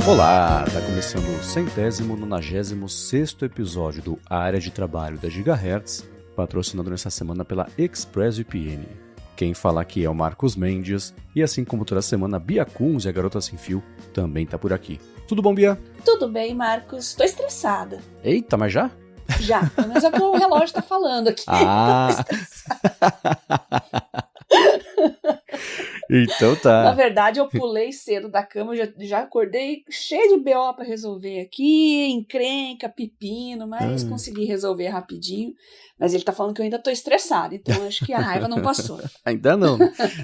Olá, tá começando o 196º episódio do Área de Trabalho da Gigahertz, patrocinado nessa semana pela ExpressVPN. Quem fala aqui é o Marcos Mendes, e assim como toda semana, Bia Kunz e a Garota Sem Fio também tá por aqui. Tudo bom, Bia? Tudo bem, Marcos. Tô estressada. Eita, mas já? Já, pelo menos é o que o relógio tá falando aqui. Ah! Então tá. Na verdade, eu pulei cedo da cama, já acordei cheio de BO pra resolver aqui, encrenca, pepino, mas consegui resolver rapidinho. Mas ele tá falando que eu ainda tô estressada, então acho que a raiva não passou. Ainda não.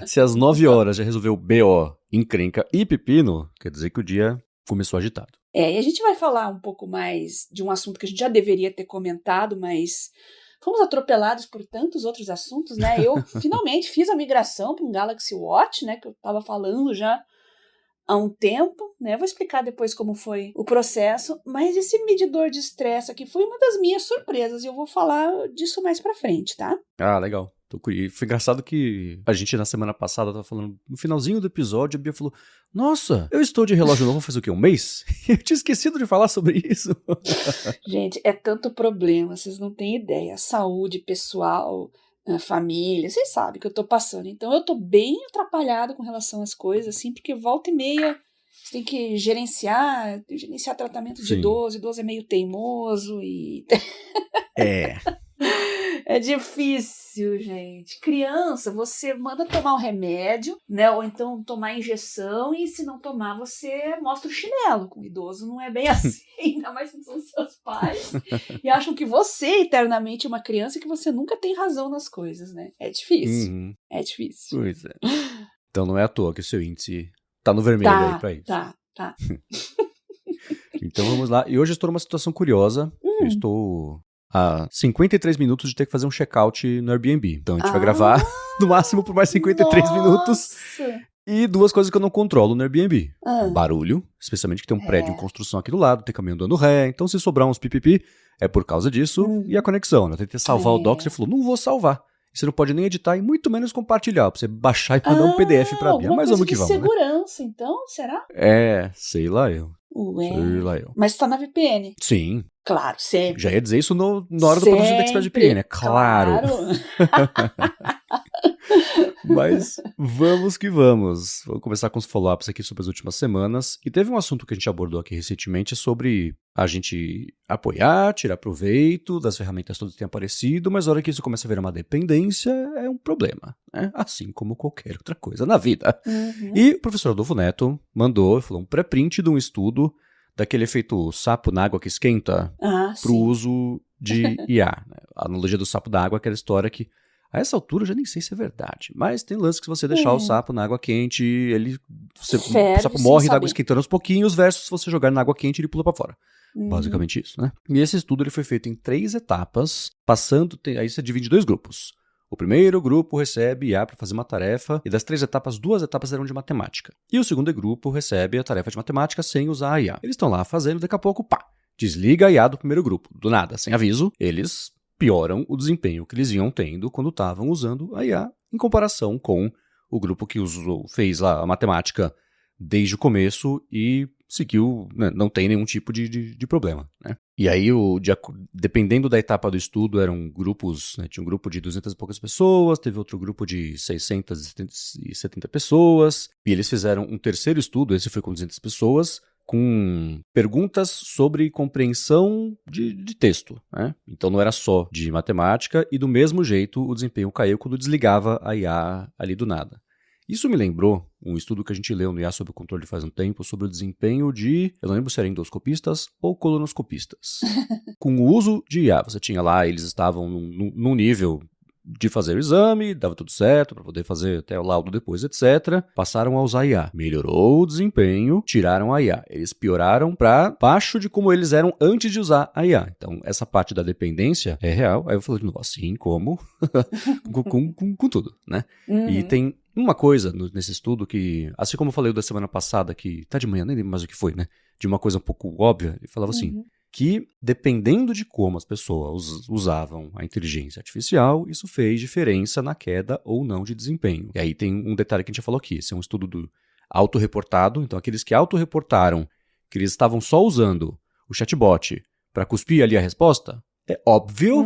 Se às 9 horas já resolveu BO, encrenca e pepino, quer dizer que o dia começou agitado. E a gente vai falar um pouco mais de um assunto que a gente já deveria ter comentado, mas fomos atropelados por tantos outros assuntos, né? Eu finalmente fiz a migração para um Galaxy Watch, né? Que eu estava falando já há um tempo, né? Vou explicar depois como foi o processo, mas esse medidor de estresse aqui foi uma das minhas surpresas e eu vou falar disso mais pra frente, tá? Ah, legal. Foi engraçado que a gente na semana passada tava falando, no finalzinho do episódio, a Bia falou, nossa, eu estou de relógio novo faz o quê? Um mês? Eu tinha esquecido de falar sobre isso. Gente, é tanto problema, vocês não têm ideia. Saúde pessoal, família, vocês sabem o que eu tô passando. Então eu tô bem atrapalhada com relação às coisas, assim, porque volta e meia você tem que gerenciar tratamento de idoso é meio teimoso e... É difícil, gente. Criança, você manda tomar um remédio, né? Ou então tomar injeção, e se não tomar, você mostra o chinelo. Com o idoso não é bem assim, ainda mais que são seus pais. E acham que você eternamente é uma criança e que você nunca tem razão nas coisas, né? É difícil. É difícil. Pois é. Então não é à toa que o seu índice tá no vermelho aí pra isso. Tá. Então vamos lá. E hoje eu estou numa situação curiosa. Eu estou a 53 minutos de ter que fazer um check-out no Airbnb. Então a gente vai gravar no máximo por mais 53 minutos. E duas coisas que eu não controlo no Airbnb. Barulho, especialmente que tem um prédio em construção aqui do lado, tem caminhão dando ré. Então se sobrar uns pipipi, é por causa disso. E a conexão, né? Eu tentei salvar o doc, você falou, não vou salvar. Você não pode nem editar e muito menos compartilhar, pra você baixar e mandar um PDF pra Bia. Mas vamos que vamos, segurança, então? Será? Sei lá eu. Mas tá na VPN. Sim. Claro, sempre. Já ia dizer isso na hora do patrocínio da ExpressVPN, é claro. Mas vamos que vamos. Vou começar com os follow-ups aqui sobre as últimas semanas. E teve um assunto que a gente abordou aqui recentemente sobre a gente apoiar, tirar proveito das ferramentas todas que têm aparecido, mas na hora que isso começa a virar uma dependência, é um problema, né? Assim como qualquer outra coisa na vida. E o professor Adolfo Neto falou um pré-print de um estudo daquele efeito sapo na água que esquenta para o uso de IA. Né? A analogia do sapo da água é aquela história que, a essa altura, eu já nem sei se é verdade, mas tem lance que se você deixar o sapo na água quente, o sapo morre da água esquentando aos pouquinhos, versus se você jogar na água quente, ele pula para fora. Basicamente isso, né? E esse estudo ele foi feito em 3 etapas, aí você divide em 2 grupos. O primeiro grupo recebe IA para fazer uma tarefa, e das 3 etapas, 2 etapas eram de matemática. E o segundo grupo recebe a tarefa de matemática sem usar a IA. Eles estão lá fazendo, daqui a pouco, desliga a IA do primeiro grupo. Do nada, sem aviso, eles pioram o desempenho que eles vinham tendo quando estavam usando a IA, em comparação com o grupo que fez lá a matemática desde o começo e seguiu, né, não tem nenhum tipo de problema, né? E aí, dependendo da etapa do estudo, eram grupos, né, tinha um grupo de 200 e poucas pessoas, teve outro grupo de 670 pessoas, e eles fizeram um terceiro estudo, esse foi com 200 pessoas, com perguntas sobre compreensão de texto, né? Então não era só de matemática, e do mesmo jeito o desempenho caiu quando desligava a IA ali do nada. Isso me lembrou um estudo que a gente leu no IA Sob Controle faz um tempo sobre o desempenho eu não lembro se era endoscopistas ou colonoscopistas. Com o uso de IA, você tinha lá, eles estavam num nível de fazer o exame, dava tudo certo para poder fazer até o laudo depois, etc. Passaram a usar IA. Melhorou o desempenho, tiraram a IA. Eles pioraram para baixo de como eles eram antes de usar a IA. Então, essa parte da dependência é real. Aí eu falei, assim como? com tudo, né? E tem uma coisa nesse estudo que, assim como eu falei da semana passada, que tá de manhã, nem lembro mais o que foi, né? De uma coisa um pouco óbvia, ele falava assim, que dependendo de como as pessoas usavam a inteligência artificial, isso fez diferença na queda ou não de desempenho. E aí tem um detalhe que a gente já falou aqui, esse é um estudo autorreportado, então aqueles que autorreportaram que eles estavam só usando o chatbot para cuspir ali a resposta, é óbvio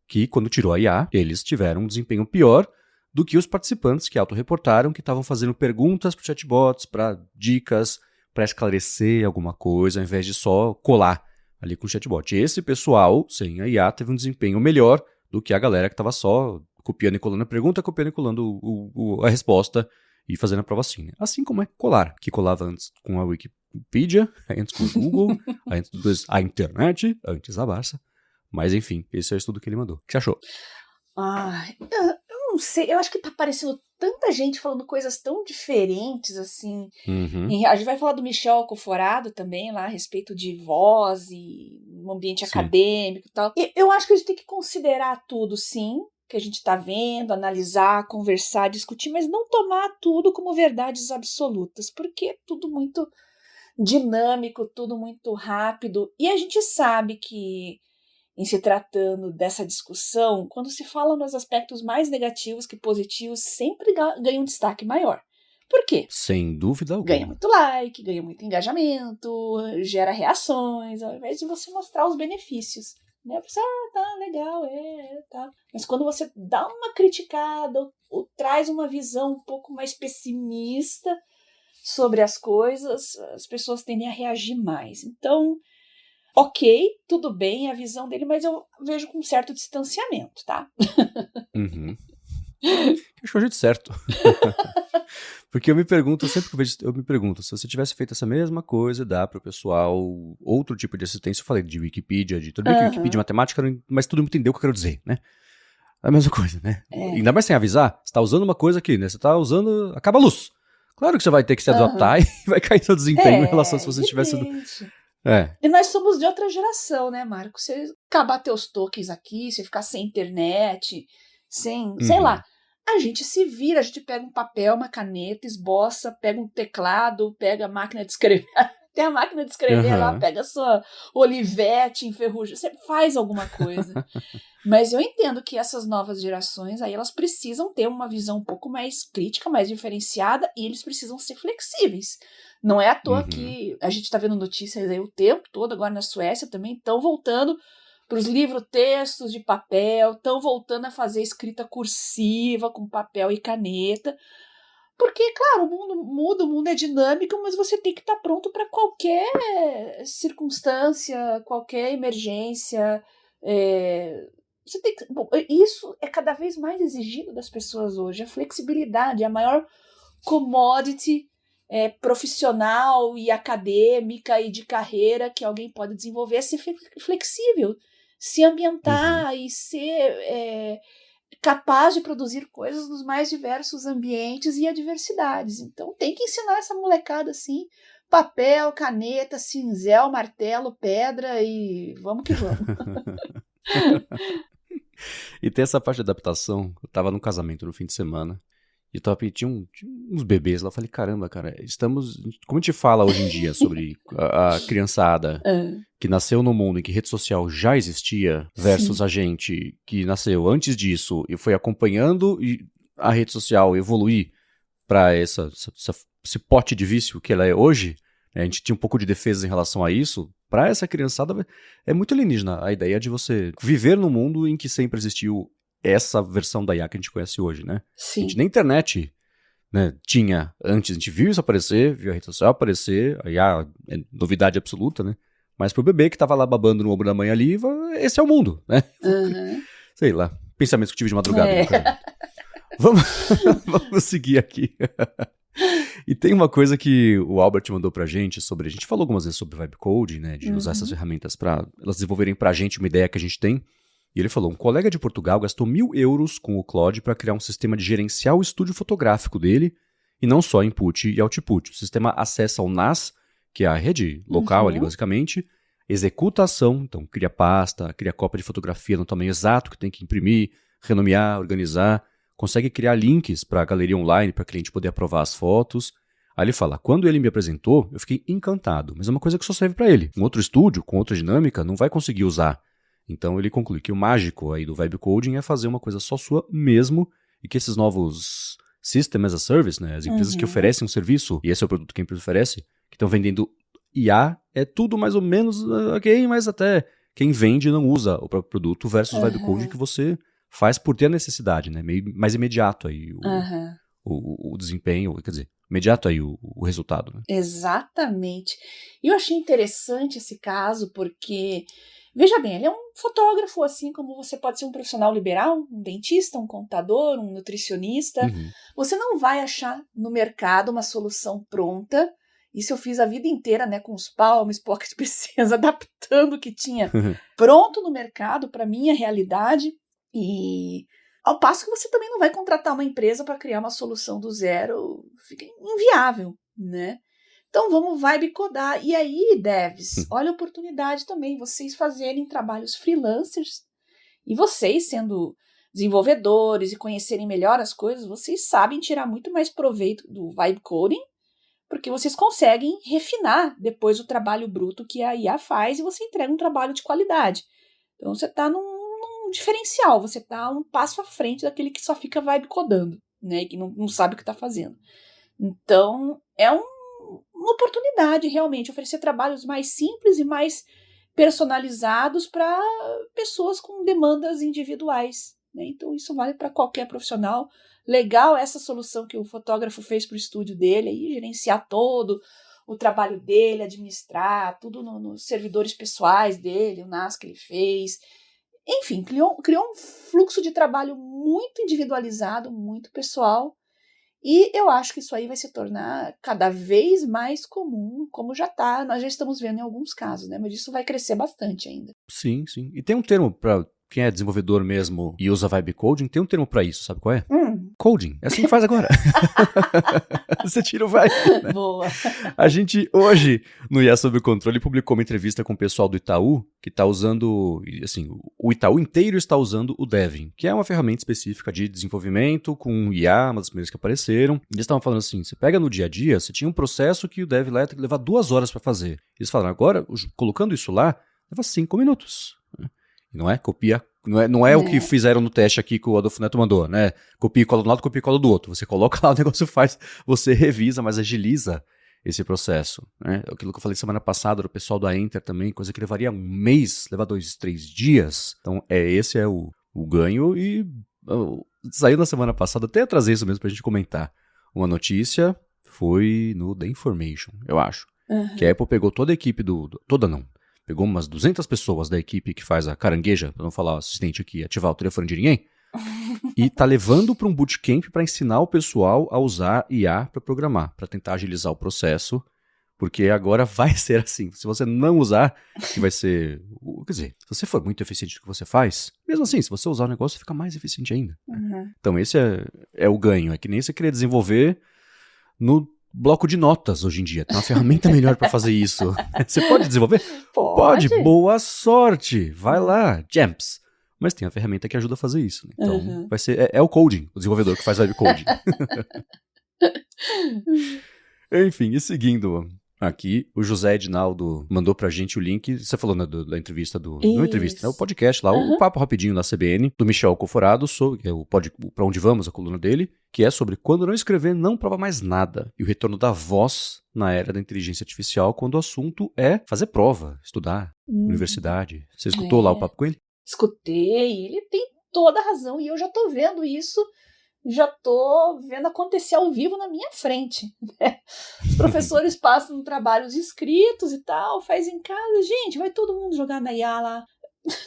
que quando tirou a IA, eles tiveram um desempenho pior do que os participantes que autorreportaram, que estavam fazendo perguntas para chatbots, para dicas, para esclarecer alguma coisa, ao invés de só colar ali com o chatbot. Esse pessoal, sem a IA, teve um desempenho melhor do que a galera que estava só copiando e colando a pergunta, copiando e colando a resposta e fazendo a prova assim. Né? Assim como é colar, que colava antes com a Wikipedia, antes com o Google, antes a internet, antes a Barça. Mas enfim, esse é o estudo que ele mandou. O que você achou? Eu não sei, eu acho que tá aparecendo tanta gente falando coisas tão diferentes, assim. A gente vai falar do Michel Alcoforado também, lá, a respeito de voz e um ambiente acadêmico e tal. E eu acho que a gente tem que considerar tudo, sim, que a gente tá vendo, analisar, conversar, discutir, mas não tomar tudo como verdades absolutas, porque é tudo muito dinâmico, tudo muito rápido. E a gente sabe que em se tratando dessa discussão, quando se fala nos aspectos mais negativos que positivos, sempre ganha um destaque maior. Por quê? Sem dúvida alguma. Ganha muito like, ganha muito engajamento, gera reações, ao invés de você mostrar os benefícios. Né? A pessoa, tá, legal, tá. Mas quando você dá uma criticada ou traz uma visão um pouco mais pessimista sobre as coisas, as pessoas tendem a reagir mais. Então, ok, tudo bem a visão dele, mas eu vejo com um certo distanciamento, tá? Acho que é o jeito certo. Porque eu me pergunto, sempre que eu me pergunto, se você tivesse feito essa mesma coisa, dá para o pessoal outro tipo de assistência. Eu falei de Wikipedia, de tudo bem que Wikipedia matemática, mas todo mundo entendeu o que eu quero dizer, né? É a mesma coisa, né? Ainda mais sem avisar, você tá usando uma coisa aqui, né? Você tá usando, acaba a luz. Claro que você vai ter que se adaptar e vai cair seu desempenho em relação a se você tivesse... E nós somos de outra geração, né, Marco? Você acabar teus tokens aqui, você ficar sem internet, sei lá, a gente se vira, a gente pega um papel, uma caneta, esboça, pega um teclado, pega a máquina de escrever, tem a máquina de escrever lá, pega a sua Olivetti, enferruja, você faz alguma coisa. Mas eu entendo que essas novas gerações, aí elas precisam ter uma visão um pouco mais crítica, mais diferenciada, e eles precisam ser flexíveis. Não é à toa que a gente está vendo notícias aí o tempo todo, agora na Suécia também, estão voltando para os livros-textos de papel, estão voltando a fazer escrita cursiva com papel e caneta, porque, claro, o mundo muda, o mundo é dinâmico, mas você tem que estar pronto para qualquer circunstância, qualquer emergência. Você tem que, isso é cada vez mais exigido das pessoas hoje, a flexibilidade, a maior commodity profissional e acadêmica e de carreira que alguém pode desenvolver é ser flexível, se ambientar e ser capaz de produzir coisas nos mais diversos ambientes e adversidades. Então tem que ensinar essa molecada assim, papel, caneta, cinzel, martelo, pedra e vamos que vamos. E tem essa parte de adaptação. Eu tava num casamento no fim de semana e tinha uns bebês lá. Eu falei, caramba, cara, como a gente fala hoje em dia sobre a criançada que nasceu no mundo em que rede social já existia versus a gente que nasceu antes disso e foi acompanhando a rede social evoluir para esse pote de vício que ela é hoje. A gente tinha um pouco de defesa em relação a isso. Para essa criançada é muito alienígena a ideia de você viver num mundo em que sempre existiu essa versão da IA que a gente conhece hoje, né? Sim. A gente nem internet, né, tinha antes, a gente viu isso aparecer, viu a rede social aparecer, a IA é novidade absoluta, né? Mas pro bebê que tava lá babando no ombro da mãe ali, esse é o mundo, né? Sei lá, pensamentos que eu tive de madrugada. Vamos seguir aqui. E tem uma coisa que o Albert mandou pra gente sobre, a gente falou algumas vezes sobre vibe coding, né, de usar essas ferramentas para elas desenvolverem pra gente uma ideia que a gente tem. E ele falou, um colega de Portugal gastou 1.000 euros com o Claude para criar um sistema de gerenciar o estúdio fotográfico dele, e não só input e output. O sistema acessa o NAS, que é a rede local ali basicamente, executa a ação, então cria pasta, cria cópia de fotografia no tamanho exato que tem que imprimir, renomear, organizar, consegue criar links para a galeria online para o cliente poder aprovar as fotos. Aí ele fala, quando ele me apresentou, eu fiquei encantado, mas é uma coisa que só serve para ele. Um outro estúdio, com outra dinâmica, não vai conseguir usar. Então ele conclui que o mágico aí do vibe coding é fazer uma coisa só sua mesmo e que esses novos System as a Service, né, as empresas que oferecem um serviço, e esse é o produto que a empresa oferece, que estão vendendo IA é tudo mais ou menos ok, mas até quem vende não usa o próprio produto versus o vibe coding que você faz por ter a necessidade, né? Meio mais imediato aí o desempenho, quer dizer, imediato aí o resultado, né? Exatamente. E eu achei interessante esse caso porque, veja bem, ele é um fotógrafo, assim como você pode ser um profissional liberal, um dentista, um contador, um nutricionista. Você não vai achar no mercado uma solução pronta. Isso eu fiz a vida inteira, né, com os Palms, Pocket PCs, adaptando o que tinha pronto no mercado para minha realidade. E ao passo que você também não vai contratar uma empresa para criar uma solução do zero, fica inviável, né? Então vamos vibe codar. E aí, devs, olha a oportunidade também, vocês fazerem trabalhos freelancers e vocês sendo desenvolvedores e conhecerem melhor as coisas, vocês sabem tirar muito mais proveito do vibe coding, porque vocês conseguem refinar depois o trabalho bruto que a IA faz e você entrega um trabalho de qualidade. Então você está num diferencial, você está um passo à frente daquele que só fica vibe codando, né, e que não sabe o que está fazendo. Então é uma oportunidade realmente oferecer trabalhos mais simples e mais personalizados para pessoas com demandas individuais, né? Então isso vale para qualquer profissional. Legal essa solução que o fotógrafo fez para o estúdio dele, aí, gerenciar todo o trabalho dele, administrar tudo nos servidores pessoais dele, o NAS que ele fez. Enfim, criou um fluxo de trabalho muito individualizado, muito pessoal, e eu acho que isso aí vai se tornar cada vez mais comum, como nós já estamos vendo em alguns casos, né? Mas isso vai crescer bastante ainda. Sim, sim. E tem um termo para quem é desenvolvedor mesmo e usa vibe coding, tem um termo para isso, sabe qual é? Coding. É assim que faz agora. Você tira o vibe, né? Boa. A gente hoje, no IA Sob Controle, publicou uma entrevista com o pessoal do Itaú, que está usando, assim, o Itaú inteiro está usando o Devin, que é uma ferramenta específica de desenvolvimento com IA, uma das primeiras que apareceram. Eles estavam falando assim, você pega no dia a dia, você tinha um processo que o Dev lá ia ter que levar 2 horas para fazer. Eles falaram, agora, colocando isso lá, leva 5 minutos. Não é? Copia. Não é o que fizeram no teste aqui que o Adolfo Neto mandou, né? Copia e cola de um lado, copia e cola do outro. Você coloca lá, o negócio faz, você revisa, mas agiliza esse processo, né? Aquilo que eu falei semana passada do pessoal da Enter também, coisa que levaria um mês, leva 2, 3 dias. Então, esse é o ganho e saiu na semana passada, até trazer isso mesmo pra gente comentar. Uma notícia foi no The Information, eu acho. Que a Apple pegou toda a equipe toda não. Pegou umas 200 pessoas da equipe que faz a carangueja, pra não falar o assistente aqui, ativar o telefone de ninguém, e tá levando para um bootcamp para ensinar o pessoal a usar IA para programar, para tentar agilizar o processo, porque agora vai ser assim. Se você não usar, que vai ser... Quer dizer, se você for muito eficiente no que você faz, mesmo assim, se você usar o negócio, fica mais eficiente ainda. Então esse é o ganho. É que nem você querer desenvolver no bloco de notas hoje em dia. Tem uma ferramenta melhor para fazer isso. Você pode desenvolver? Pode. Boa sorte. Vai lá. Jamps. Mas tem a ferramenta que ajuda a fazer isso. Né? Então, vai ser... É o coding, o desenvolvedor que faz web coding. Enfim, e seguindo aqui, o José Edinaldo mandou pra gente o link, você falou né, da entrevista não entrevista, né, o podcast lá, o Papo Rapidinho da CBN, do Michel Alcoforado, que é o Pra Onde Vamos, a coluna dele, que é sobre quando não escrever não prova mais nada, e o retorno da voz na era da inteligência artificial, quando o assunto é fazer prova, estudar, universidade. Você escutou lá o papo com ele? Escutei, ele tem toda a razão, e eu já tô vendo isso, já tô vendo acontecer ao vivo na minha frente. Né? Os professores passam trabalhos escritos e tal, faz em casa, gente, vai todo mundo jogar na IA lá.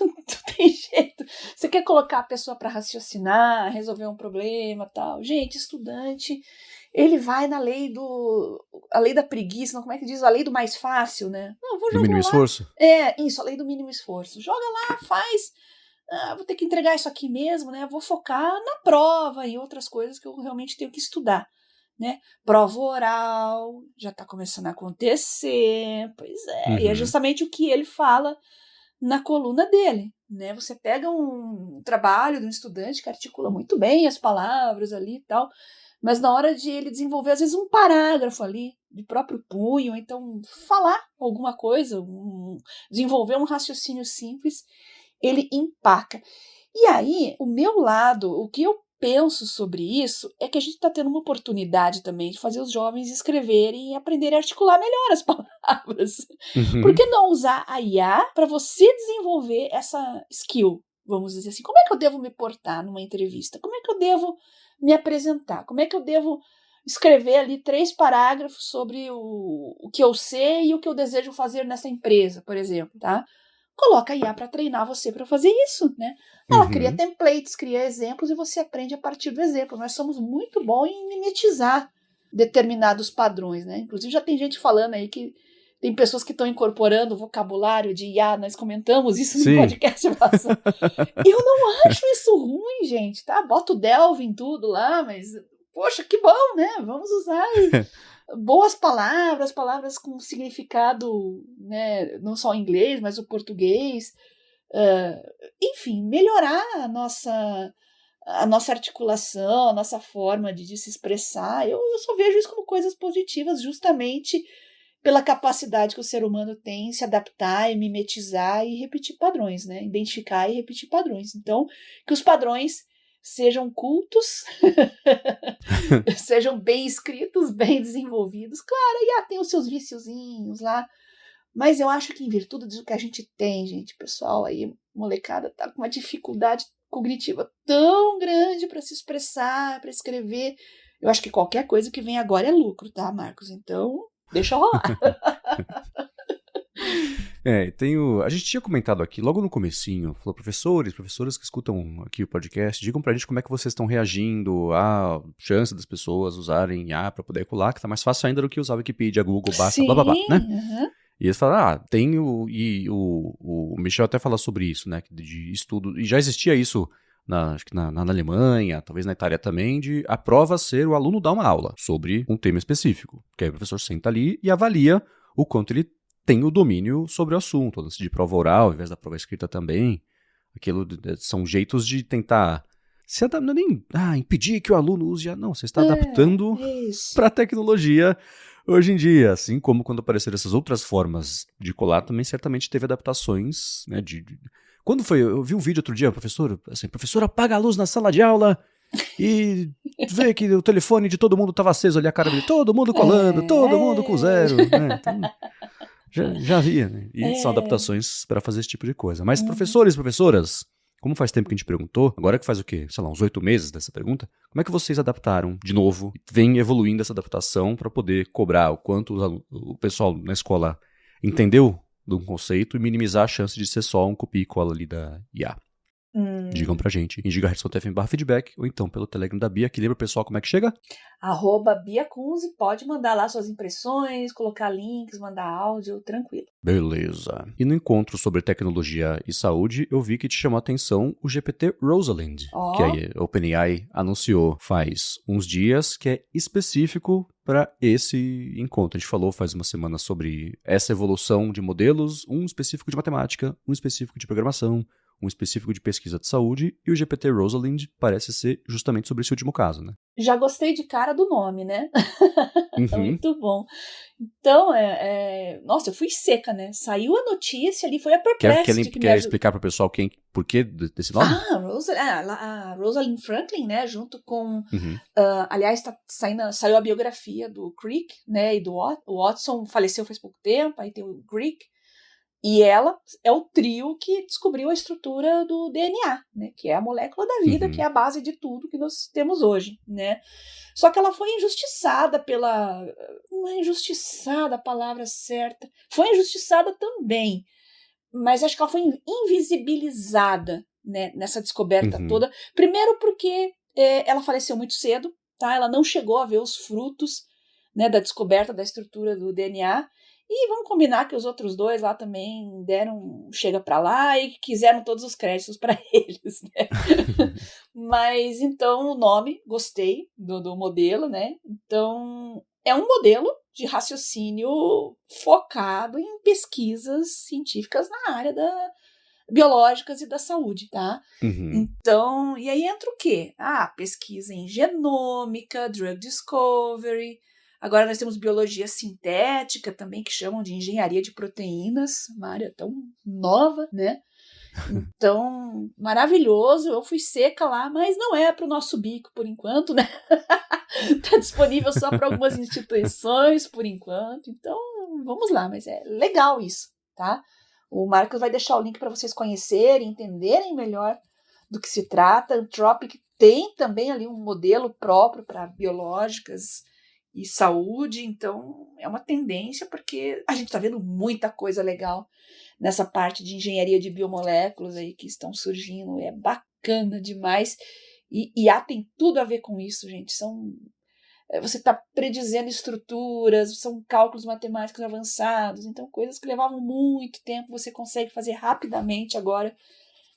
Não tem jeito. Você quer colocar a pessoa para raciocinar, resolver um problema tal. Gente, estudante, ele vai na a lei da preguiça, não, como é que diz? A lei do mais fácil, né? Não, vou jogar do mínimo lá. Esforço? Isso, a lei do mínimo esforço. Joga lá, faz. Vou ter que entregar isso aqui mesmo, né? Vou focar na prova e outras coisas que eu realmente tenho que estudar, né? Prova oral já está começando a acontecer, pois é. E é justamente o que ele fala na coluna dele, né? Você pega um trabalho de um estudante que articula muito bem as palavras ali e tal, mas na hora de ele desenvolver, às vezes, um parágrafo ali, de próprio punho, então falar alguma coisa, desenvolver um raciocínio simples, ele empaca. E aí, o meu lado, o que eu penso sobre isso é que a gente está tendo uma oportunidade também de fazer os jovens escreverem e aprenderem a articular melhor as palavras. Por Uhum. que não usar a IA para você desenvolver essa skill? Vamos dizer assim, como é que eu devo me portar numa entrevista? Como é que eu devo me apresentar? Como é que eu devo escrever ali 3 parágrafos sobre o que eu sei e o que eu desejo fazer nessa empresa, por exemplo, tá? Coloca a IA para treinar você para fazer isso, né? Ela cria Uhum. templates, cria exemplos e você aprende a partir do exemplo. Nós somos muito bons em mimetizar determinados padrões, né? Inclusive já tem gente falando aí que tem pessoas que estão incorporando o vocabulário de IA, nós comentamos isso no Sim. podcast passado. Eu não acho isso ruim, gente, tá? Bota o Delve em tudo lá, mas, poxa, que bom, né? Vamos usar boas palavras, palavras com significado, né? Não só em inglês, mas o português. Enfim, melhorar a nossa articulação, a nossa forma de se expressar. Eu só vejo isso como coisas positivas, justamente pela capacidade que o ser humano tem em se adaptar e mimetizar e repetir padrões, né? Identificar e repetir padrões. Então, que os padrões sejam cultos, sejam bem escritos, bem desenvolvidos. Claro, e tem os seus viciozinhos lá, mas eu acho que em virtude do que a gente tem, gente, pessoal aí, molecada, tá com uma dificuldade cognitiva tão grande para se expressar, para escrever. Eu acho que qualquer coisa que vem agora é lucro, tá, Marcos? Então, deixa rolar. A gente tinha comentado aqui, logo no comecinho, falou, professoras que escutam aqui o podcast, digam pra gente como é que vocês estão reagindo à chance das pessoas usarem IA pra poder colar, que tá mais fácil ainda do que usar Wikipedia, Google, basta, blá, blá, blá, né? Sim, E eles falaram, tem o Michel até fala sobre isso, né, de estudo, e já existia isso acho que na Alemanha, talvez na Itália também, de a prova ser o aluno dar uma aula sobre um tema específico, que aí o professor senta ali e avalia o quanto ele tem o domínio sobre o assunto, lance de prova oral, ao invés da prova escrita também, são jeitos de tentar se adaptar, não é nem impedir que o aluno use, não, você está adaptando isso. para a tecnologia hoje em dia, assim como quando apareceram essas outras formas de colar, também certamente teve adaptações, né, Quando foi? Eu vi um vídeo outro dia, professor apaga a luz na sala de aula e vê que o telefone de todo mundo estava aceso ali, a cara dele, todo mundo colando, todo mundo com zero, né, então já havia, né, e são adaptações para fazer esse tipo de coisa. Mas professores e professoras, como faz tempo que a gente perguntou, agora que faz o quê? Sei lá, uns 8 meses dessa pergunta, como é que vocês adaptaram de novo, vem evoluindo essa adaptação para poder cobrar o quanto o pessoal na escola entendeu de um conceito e minimizar a chance de ser só um copia e cola ali da IA? Digam pra gente em gigahertz.fm/feedback ou então pelo Telegram da Bia, que lembra o pessoal como é que chega? @BiaCunze, pode mandar lá suas impressões, colocar links, mandar áudio, tranquilo. Beleza. E no encontro sobre tecnologia e saúde, eu vi que te chamou a atenção o GPT Rosalind, que a OpenAI anunciou faz uns dias, que é específico para esse encontro. A gente falou faz uma semana sobre essa evolução de modelos, um específico de matemática, um específico de programação, um específico de pesquisa de saúde, e o GPT Rosalind parece ser justamente sobre esse último caso, né? Já gostei de cara do nome, né? Muito bom. Então, nossa, eu fui seca, né? Saiu a notícia ali, foi a Perplexity que me Quer ajudou. explicar para o pessoal por que desse nome? A Rosalind Franklin, né? Junto com... aliás, saiu a biografia do Crick, né? E do Watson, faleceu faz pouco tempo, aí tem o Crick. E ela é o trio que descobriu a estrutura do DNA, né? Que é a molécula da vida, que é a base de tudo que nós temos hoje, né? Só que ela foi injustiçada não é injustiçada a palavra certa. Foi injustiçada também, mas acho que ela foi invisibilizada, né, nessa descoberta toda. Primeiro porque ela faleceu muito cedo, tá? Ela não chegou a ver os frutos, né, da descoberta da estrutura do DNA. E vamos combinar que os outros dois lá também deram chega para lá e quiseram todos os créditos para eles, né? Mas então o nome, gostei do modelo, né? Então é um modelo de raciocínio focado em pesquisas científicas na área biológicas e da saúde, tá? Então, e aí entra o quê? Pesquisa em genômica, drug discovery. Agora nós temos biologia sintética também, que chamam de engenharia de proteínas, uma área tão nova, né? Então, maravilhoso, eu fui seca lá, mas não é para o nosso bico por enquanto, né? Tá disponível só para algumas instituições por enquanto, então vamos lá, mas é legal isso, tá? O Marcos vai deixar o link para vocês conhecerem, entenderem melhor do que se trata. Anthropic tem também ali um modelo próprio para biológicas e saúde, então é uma tendência porque a gente está vendo muita coisa legal nessa parte de engenharia de biomoléculas aí que estão surgindo, é bacana demais. E IA tem tudo a ver com isso, gente. Você está predizendo estruturas, são cálculos matemáticos avançados, então coisas que levavam muito tempo você consegue fazer rapidamente agora,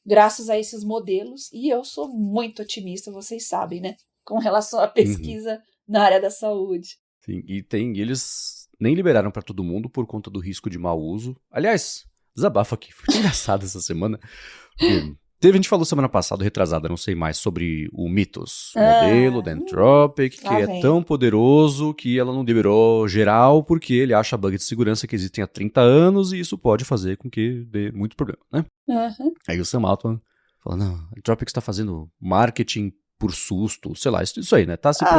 graças a esses modelos. E eu sou muito otimista, vocês sabem, né? Com relação à pesquisa na área da saúde. Sim, eles nem liberaram para todo mundo por conta do risco de mau uso. Aliás, desabafo aqui, foi engraçado essa semana. A gente falou semana passada, retrasada, não sei mais, sobre o Mythos, o modelo da Anthropic, que é tão poderoso que ela não liberou geral porque ele acha bugs de segurança que existem há 30 anos e isso pode fazer com que dê muito problema, né? Aí o Sam Altman falou, não, a Anthropic está fazendo marketing por susto, sei lá, isso aí, né?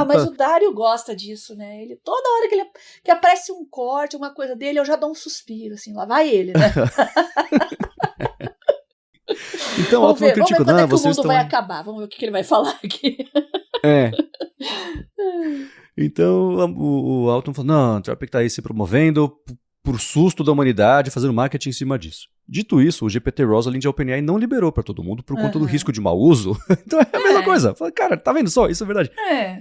Mas o Dário gosta disso, né? Ele, toda hora que aparece um corte, uma coisa dele, eu já dou um suspiro, assim, lá vai ele, né? Então, vamos ver quando é que o mundo vai acabar. Vamos ver o que ele vai falar aqui. Então, o Altman falou, não, a Anthropic tá aí se promovendo por susto da humanidade, fazendo marketing em cima disso. Dito isso, o GPT-Rosalind de OpenAI não liberou para todo mundo por conta do risco de mau uso. Então é a mesma coisa. Fala, cara, tá vendo só? Isso é verdade.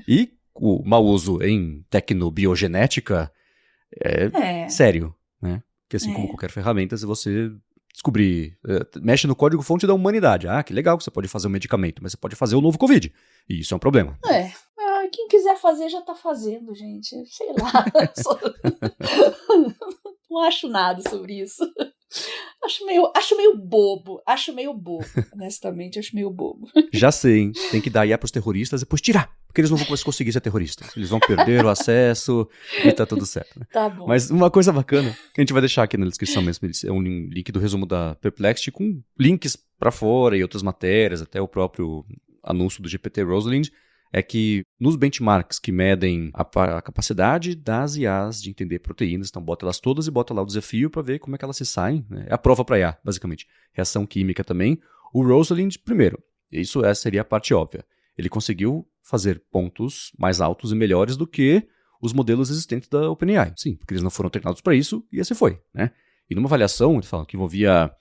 E o mau uso em tecnobiogenética é sério, né? Porque assim como qualquer ferramenta, se você descobrir, mexe no código-fonte da humanidade. Ah, que legal que você pode fazer um medicamento, mas você pode fazer o novo Covid. E isso é um problema. Quem quiser fazer já tá fazendo, gente. Sei lá. Não acho nada sobre isso. Acho meio bobo. Honestamente, acho meio bobo. Já sei, hein? Tem que dar IA pros terroristas e depois tirar. Porque eles não vão conseguir ser terroristas. Eles vão perder o acesso e tá tudo certo. Né? Tá bom. Mas uma coisa bacana, que a gente vai deixar aqui na descrição mesmo, é um link do resumo da Perplexity com links pra fora e outras matérias, até o próprio anúncio do GPT-Rosalind, é que nos benchmarks que medem a capacidade das IAs de entender proteínas, então bota elas todas e bota lá o desafio para ver como é que elas se saem. Né? É a prova para IA, basicamente. Reação química também. O Rosalind, primeiro, essa seria a parte óbvia. Ele conseguiu fazer pontos mais altos e melhores do que os modelos existentes da OpenAI. Sim, porque eles não foram treinados para isso e assim foi. Né? E numa avaliação, ele fala que envolvia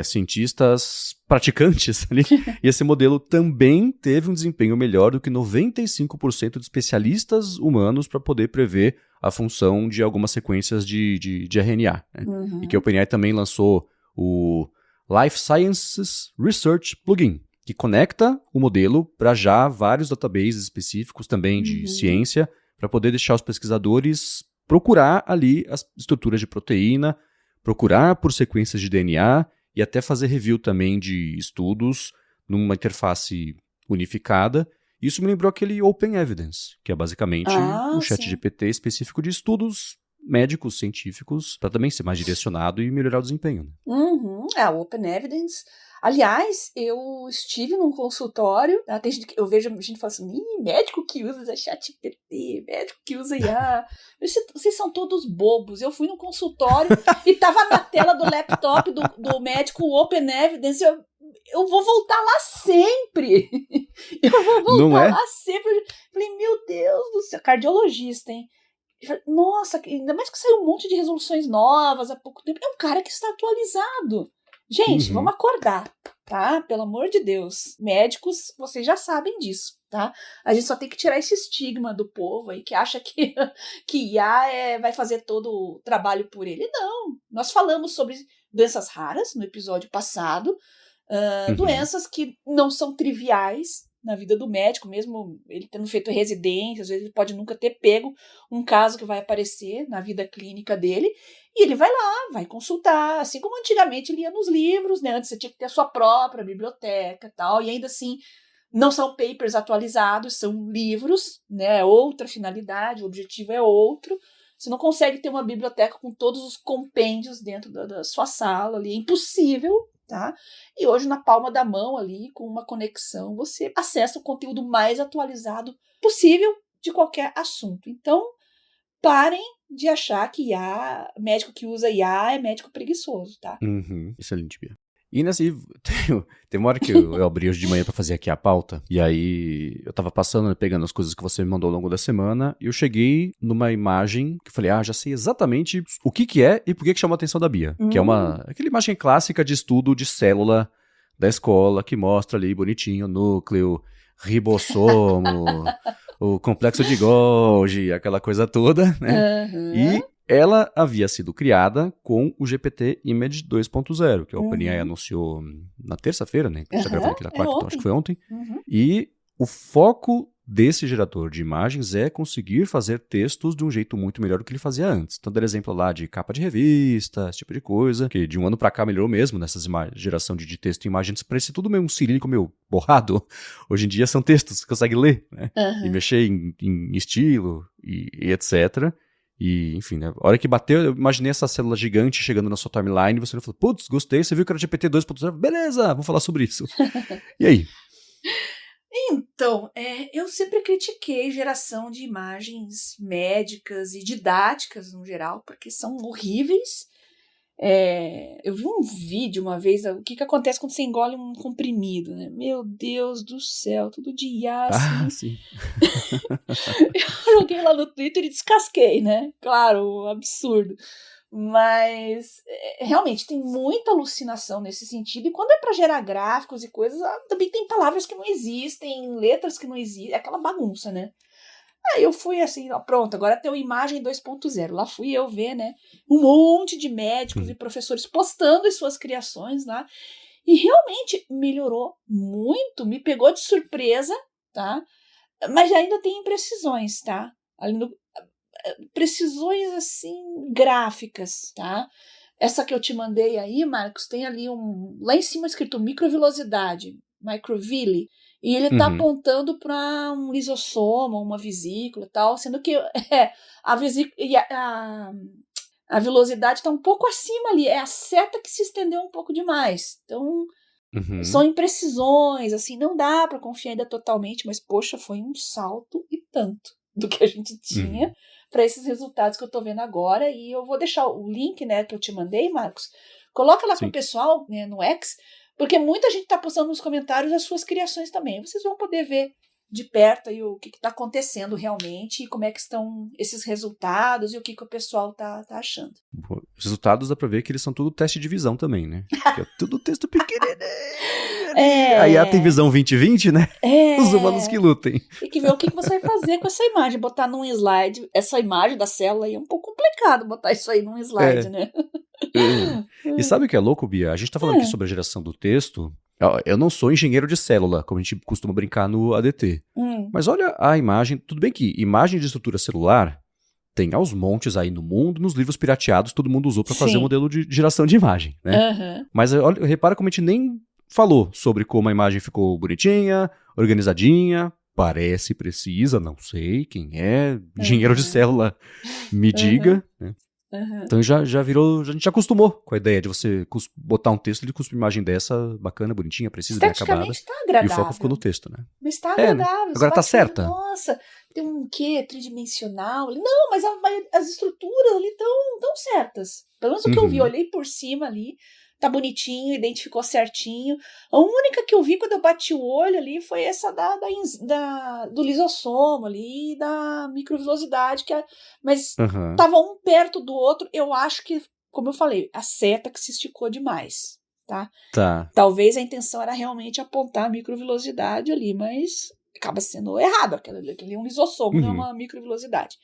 cientistas praticantes ali, e esse modelo também teve um desempenho melhor do que 95% de especialistas humanos para poder prever a função de algumas sequências de RNA. Né? E que a OpenAI também lançou o Life Sciences Research Plugin, que conecta o modelo para já vários databases específicos também de ciência, para poder deixar os pesquisadores procurar ali as estruturas de proteína, procurar por sequências de DNA e até fazer review também de estudos numa interface unificada. Isso me lembrou aquele Open Evidence, que é basicamente um chat GPT específico de estudos médicos, científicos, para também ser mais direcionado e melhorar o desempenho. Né? Open Evidence. Aliás, eu estive num consultório, tem gente que eu vejo gente falando assim, médico que usa ChatGPT, médico que usa IA, vocês são todos bobos. Eu fui num consultório e tava na tela do laptop do médico Open Evidence, eu vou voltar lá sempre. Lá sempre. Falei, meu Deus do céu, cardiologista, hein? Nossa, ainda mais que saiu um monte de resoluções novas há pouco tempo. É um cara que está atualizado. Gente, vamos acordar, tá? Pelo amor de Deus. Médicos, vocês já sabem disso, tá? A gente só tem que tirar esse estigma do povo aí que acha que IA vai fazer todo o trabalho por ele. Não. Nós falamos sobre doenças raras no episódio passado, doenças que não são triviais na vida do médico, mesmo ele tendo feito residência, às vezes ele pode nunca ter pego um caso que vai aparecer na vida clínica dele, e ele vai lá, vai consultar, assim como antigamente ele ia nos livros, né? Antes você tinha que ter a sua própria biblioteca e tal, e ainda assim não são papers atualizados, são livros, né? É outra finalidade, o objetivo é outro. Você não consegue ter uma biblioteca com todos os compêndios dentro da sua sala ali, é impossível, tá? E hoje, na palma da mão ali, com uma conexão, você acessa o conteúdo mais atualizado possível de qualquer assunto. Então, parem de achar que médico que usa IA é médico preguiçoso, tá? Excelente, Bia. E tem uma hora que eu abri hoje de manhã pra fazer aqui a pauta, e aí eu tava passando, né, pegando as coisas que você me mandou ao longo da semana, e eu cheguei numa imagem que eu falei, já sei exatamente o que é e por que chama a atenção da Bia. Que é aquela imagem clássica de estudo de célula da escola, que mostra ali bonitinho o núcleo, ribossomo, o complexo de Golgi, aquela coisa toda, né? E ela havia sido criada com o GPT-Image 2.0, que a OpenAI anunciou na terça-feira, né? A gente tá gravando aqui na quarta, então acho que foi ontem. E o foco desse gerador de imagens é conseguir fazer textos de um jeito muito melhor do que ele fazia antes. Então, dando exemplo lá de capa de revista, esse tipo de coisa, que de um ano pra cá melhorou mesmo nessas geração de texto e imagens. Parecia tudo meio um cirílico, meio borrado. Hoje em dia são textos que você consegue ler, né? E mexer em estilo e etc. E, enfim, né? A hora que bateu, eu imaginei essa célula gigante chegando na sua timeline e você falou, putz, gostei, você viu que era GPT 2.0? Beleza, vamos falar sobre isso. E aí? Então, eu sempre critiquei geração de imagens médicas e didáticas no geral, porque são horríveis. Eu vi um vídeo uma vez, o que acontece quando você engole um comprimido, né? Meu Deus do céu, tudo de IA, assim. Sim. Eu joguei lá no Twitter e descasquei, né? Claro, absurdo. Mas, realmente, tem muita alucinação nesse sentido. E quando é para gerar gráficos e coisas, também tem palavras que não existem, letras que não existem. É aquela bagunça, né? Aí eu fui assim, pronto, agora tem o Imagem 2.0. Lá fui eu ver, né? Um monte de médicos e professores postando as suas criações lá. E realmente melhorou muito, me pegou de surpresa, tá? Mas ainda tem imprecisões, tá? Precisões, assim, gráficas, tá? Essa que eu te mandei aí, Marcos, tem ali lá em cima escrito microvilosidade, microville, e ele tá apontando para um lisossoma, uma vesícula e tal, sendo que a vesícula e a velocidade está um pouco acima ali, é a seta que se estendeu um pouco demais. Então, são imprecisões, assim, não dá para confiar ainda totalmente, mas, poxa, foi um salto e tanto do que a gente tinha para esses resultados que eu estou vendo agora. E eu vou deixar o link, né, que eu te mandei, Marcos. Coloca lá para o pessoal, né, no X, porque muita gente está postando nos comentários as suas criações também. Vocês vão poder ver de perto aí o que está acontecendo realmente e como é que estão esses resultados e o que o pessoal tá achando. Os resultados dá pra ver que eles são tudo teste de visão também, né? Que é tudo texto pequenininho. Aí tem visão 2020, né? Os humanos que lutem. Tem que ver o que você vai fazer com essa imagem. Botar num slide, essa imagem da célula aí é um pouco complicado botar isso aí num slide, né? E sabe o que é louco, Bia? A gente tá falando aqui sobre a geração do texto. Eu não sou engenheiro de célula, como a gente costuma brincar no ADT. Mas olha a imagem. Tudo bem que imagem de estrutura celular tem aos montes aí no mundo, nos livros pirateados, todo mundo usou para fazer o modelo de geração de imagem, né? Mas olha, repara como a gente nem falou sobre como a imagem ficou bonitinha, organizadinha, parece precisa, não sei quem é, engenheiro de célula, me diga, né? Então já virou, a gente já acostumou com a ideia de você botar um texto de cuspir imagem dessa, bacana, bonitinha, precisa, bem acabada. Tá agradável. E o foco ficou no texto, né? Mas tá agradável. Né? Agora tá certa. Nossa, tem um quê tridimensional. Não, mas as estruturas ali estão certas. Pelo menos o que eu vi, eu olhei por cima ali, tá bonitinho, identificou certinho. A única que eu vi quando eu bati o olho ali foi essa do lisossomo ali, da microvilosidade, mas tava um perto do outro. Eu acho que, como eu falei, a seta que se esticou demais, tá? Talvez a intenção era realmente apontar a microvilosidade ali, mas acaba sendo errado. Aquele é um lisossomo, não é uma microvilosidade.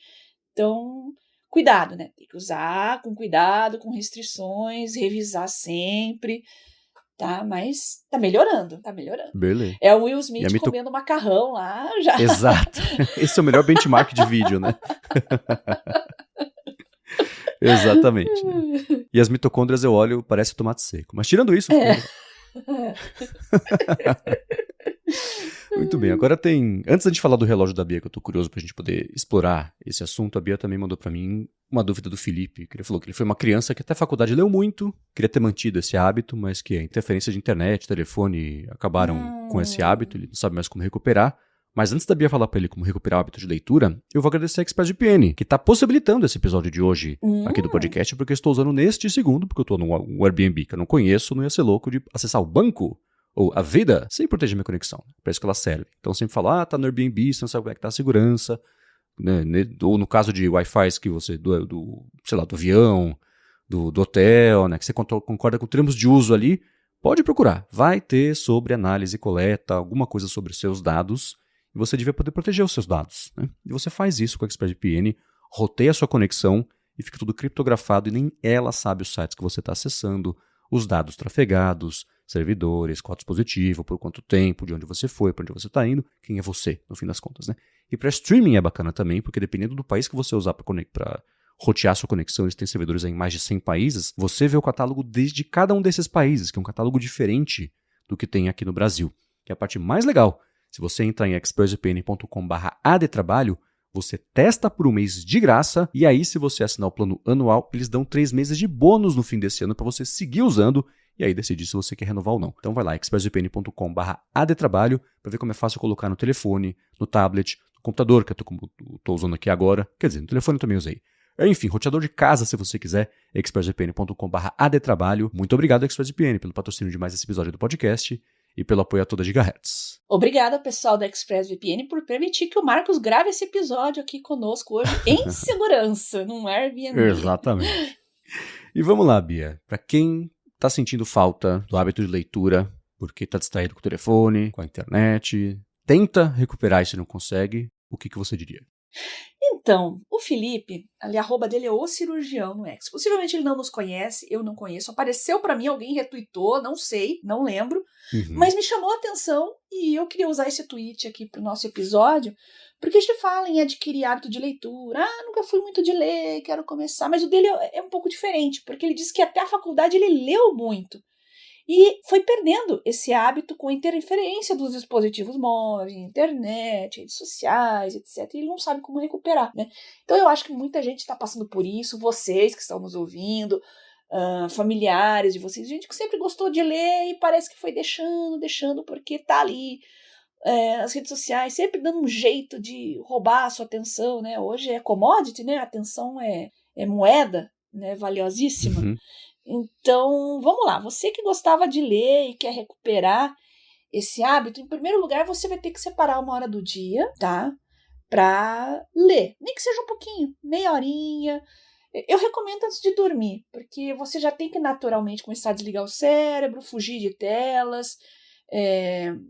Então, cuidado, né? Tem que usar com cuidado, com restrições, revisar sempre, tá? Mas tá melhorando. Beleza. É o Will Smith comendo macarrão lá, já. Exato. Esse é o melhor benchmark de vídeo, né? Exatamente. Né? E as mitocôndrias eu olho, parece tomate seco. Mas tirando isso... Muito bem, agora tem... Antes da gente falar do relógio da Bia, que eu tô curioso pra gente poder explorar esse assunto, a Bia também mandou pra mim uma dúvida do Felipe, que ele falou que ele foi uma criança que até a faculdade leu muito, queria ter mantido esse hábito, mas que a interferência de internet, telefone, acabaram com esse hábito, ele não sabe mais como recuperar. Mas antes da Bia falar pra ele como recuperar o hábito de leitura, eu vou agradecer a ExpressVPN, que tá possibilitando esse episódio de hoje aqui do podcast, porque eu estou usando neste segundo, porque eu tô num Airbnb que eu não conheço, não ia ser louco de acessar o banco ou a vida sem proteger minha conexão. Para isso que ela serve. Então sempre fala, tá no Airbnb, você não sabe como é que tá a segurança, né? Ou no caso de Wi-Fi que você, sei lá, do avião, do hotel, né? Que você concorda com termos de uso ali, pode procurar. Vai ter sobre análise e coleta, alguma coisa sobre os seus dados, e você devia poder proteger os seus dados, né? E você faz isso com a ExpressVPN, roteia a sua conexão e fica tudo criptografado e nem ela sabe os sites que você está acessando, os dados trafegados, servidores, qual dispositivo, por quanto tempo, de onde você foi, para onde você está indo, quem é você, no fim das contas, né? E para streaming é bacana também, porque dependendo do país que você usar para rotear sua conexão, eles têm servidores em mais de 100 países, você vê o catálogo desde cada um desses países, que é um catálogo diferente do que tem aqui no Brasil. Que é a parte mais legal. Se você entrar em expressvpn.com/adtrabalho, você testa por um mês de graça, e aí se você assinar o plano anual, eles dão 3 meses de bônus no fim desse ano para você seguir usando, e aí decidir se você quer renovar ou não. Então vai lá, expressvpn.com/adtrabalho, para ver como é fácil colocar no telefone, no tablet, no computador, que eu tô usando aqui agora, quer dizer, no telefone eu também usei. Enfim, roteador de casa, se você quiser, expressvpn.com/adtrabalho. Muito obrigado, ExpressVPN, pelo patrocínio de mais esse episódio do podcast e pelo apoio a toda Gigahertz. Obrigada, pessoal da ExpressVPN, por permitir que o Marcos grave esse episódio aqui conosco hoje em segurança, num Airbnb. Exatamente. E vamos lá, Bia. Para quem está sentindo falta do hábito de leitura, porque está distraído com o telefone, com a internet, tenta recuperar isso e não consegue, o que você diria? Então, o Felipe, ali a arroba dele é o cirurgião no X. Possivelmente ele não nos conhece, eu não conheço. Apareceu para mim, alguém retweetou, não sei, não lembro. Mas me chamou a atenção e eu queria usar esse tweet aqui pro nosso episódio, porque a gente fala em adquirir hábito de leitura. Nunca fui muito de ler, quero começar. Mas o dele é um pouco diferente, porque ele disse que até a faculdade ele leu muito. E foi perdendo esse hábito com a interferência dos dispositivos móveis, internet, redes sociais, etc. E ele não sabe como recuperar, né? Então eu acho que muita gente está passando por isso, vocês que estão nos ouvindo, familiares de vocês, gente que sempre gostou de ler e parece que foi deixando, porque tá ali as redes sociais sempre dando um jeito de roubar a sua atenção, né? Hoje é commodity, né? A atenção é moeda, né? Valiosíssima. Então, vamos lá. Você que gostava de ler e quer recuperar esse hábito, em primeiro lugar, você vai ter que separar uma hora do dia, tá? Pra ler. Nem que seja um pouquinho, meia horinha. Eu recomendo antes de dormir, porque você já tem que naturalmente começar a desligar o cérebro, fugir de telas.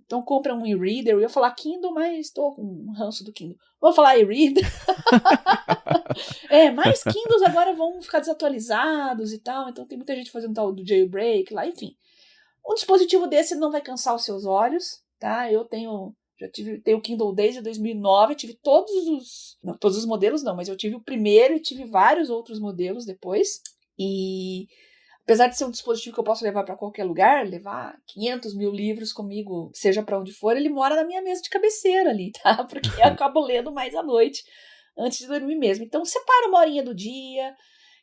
Então compra um e-reader. Eu ia falar Kindle, mas estou com um ranço do Kindle. Vou falar e-reader. Mais Kindles agora vão ficar desatualizados e tal. Então tem muita gente fazendo tal do jailbreak lá, enfim. Um dispositivo desse não vai cansar os seus olhos, tá? Eu tenho o Kindle desde 2009, tive não, todos os modelos não, mas eu tive o primeiro e tive vários outros modelos depois. E apesar de ser um dispositivo que eu posso levar para qualquer lugar, levar 500 mil livros comigo, seja para onde for, ele mora na minha mesa de cabeceira ali, tá? Porque eu acabo lendo mais à noite, antes de dormir mesmo. Então, separa uma horinha do dia,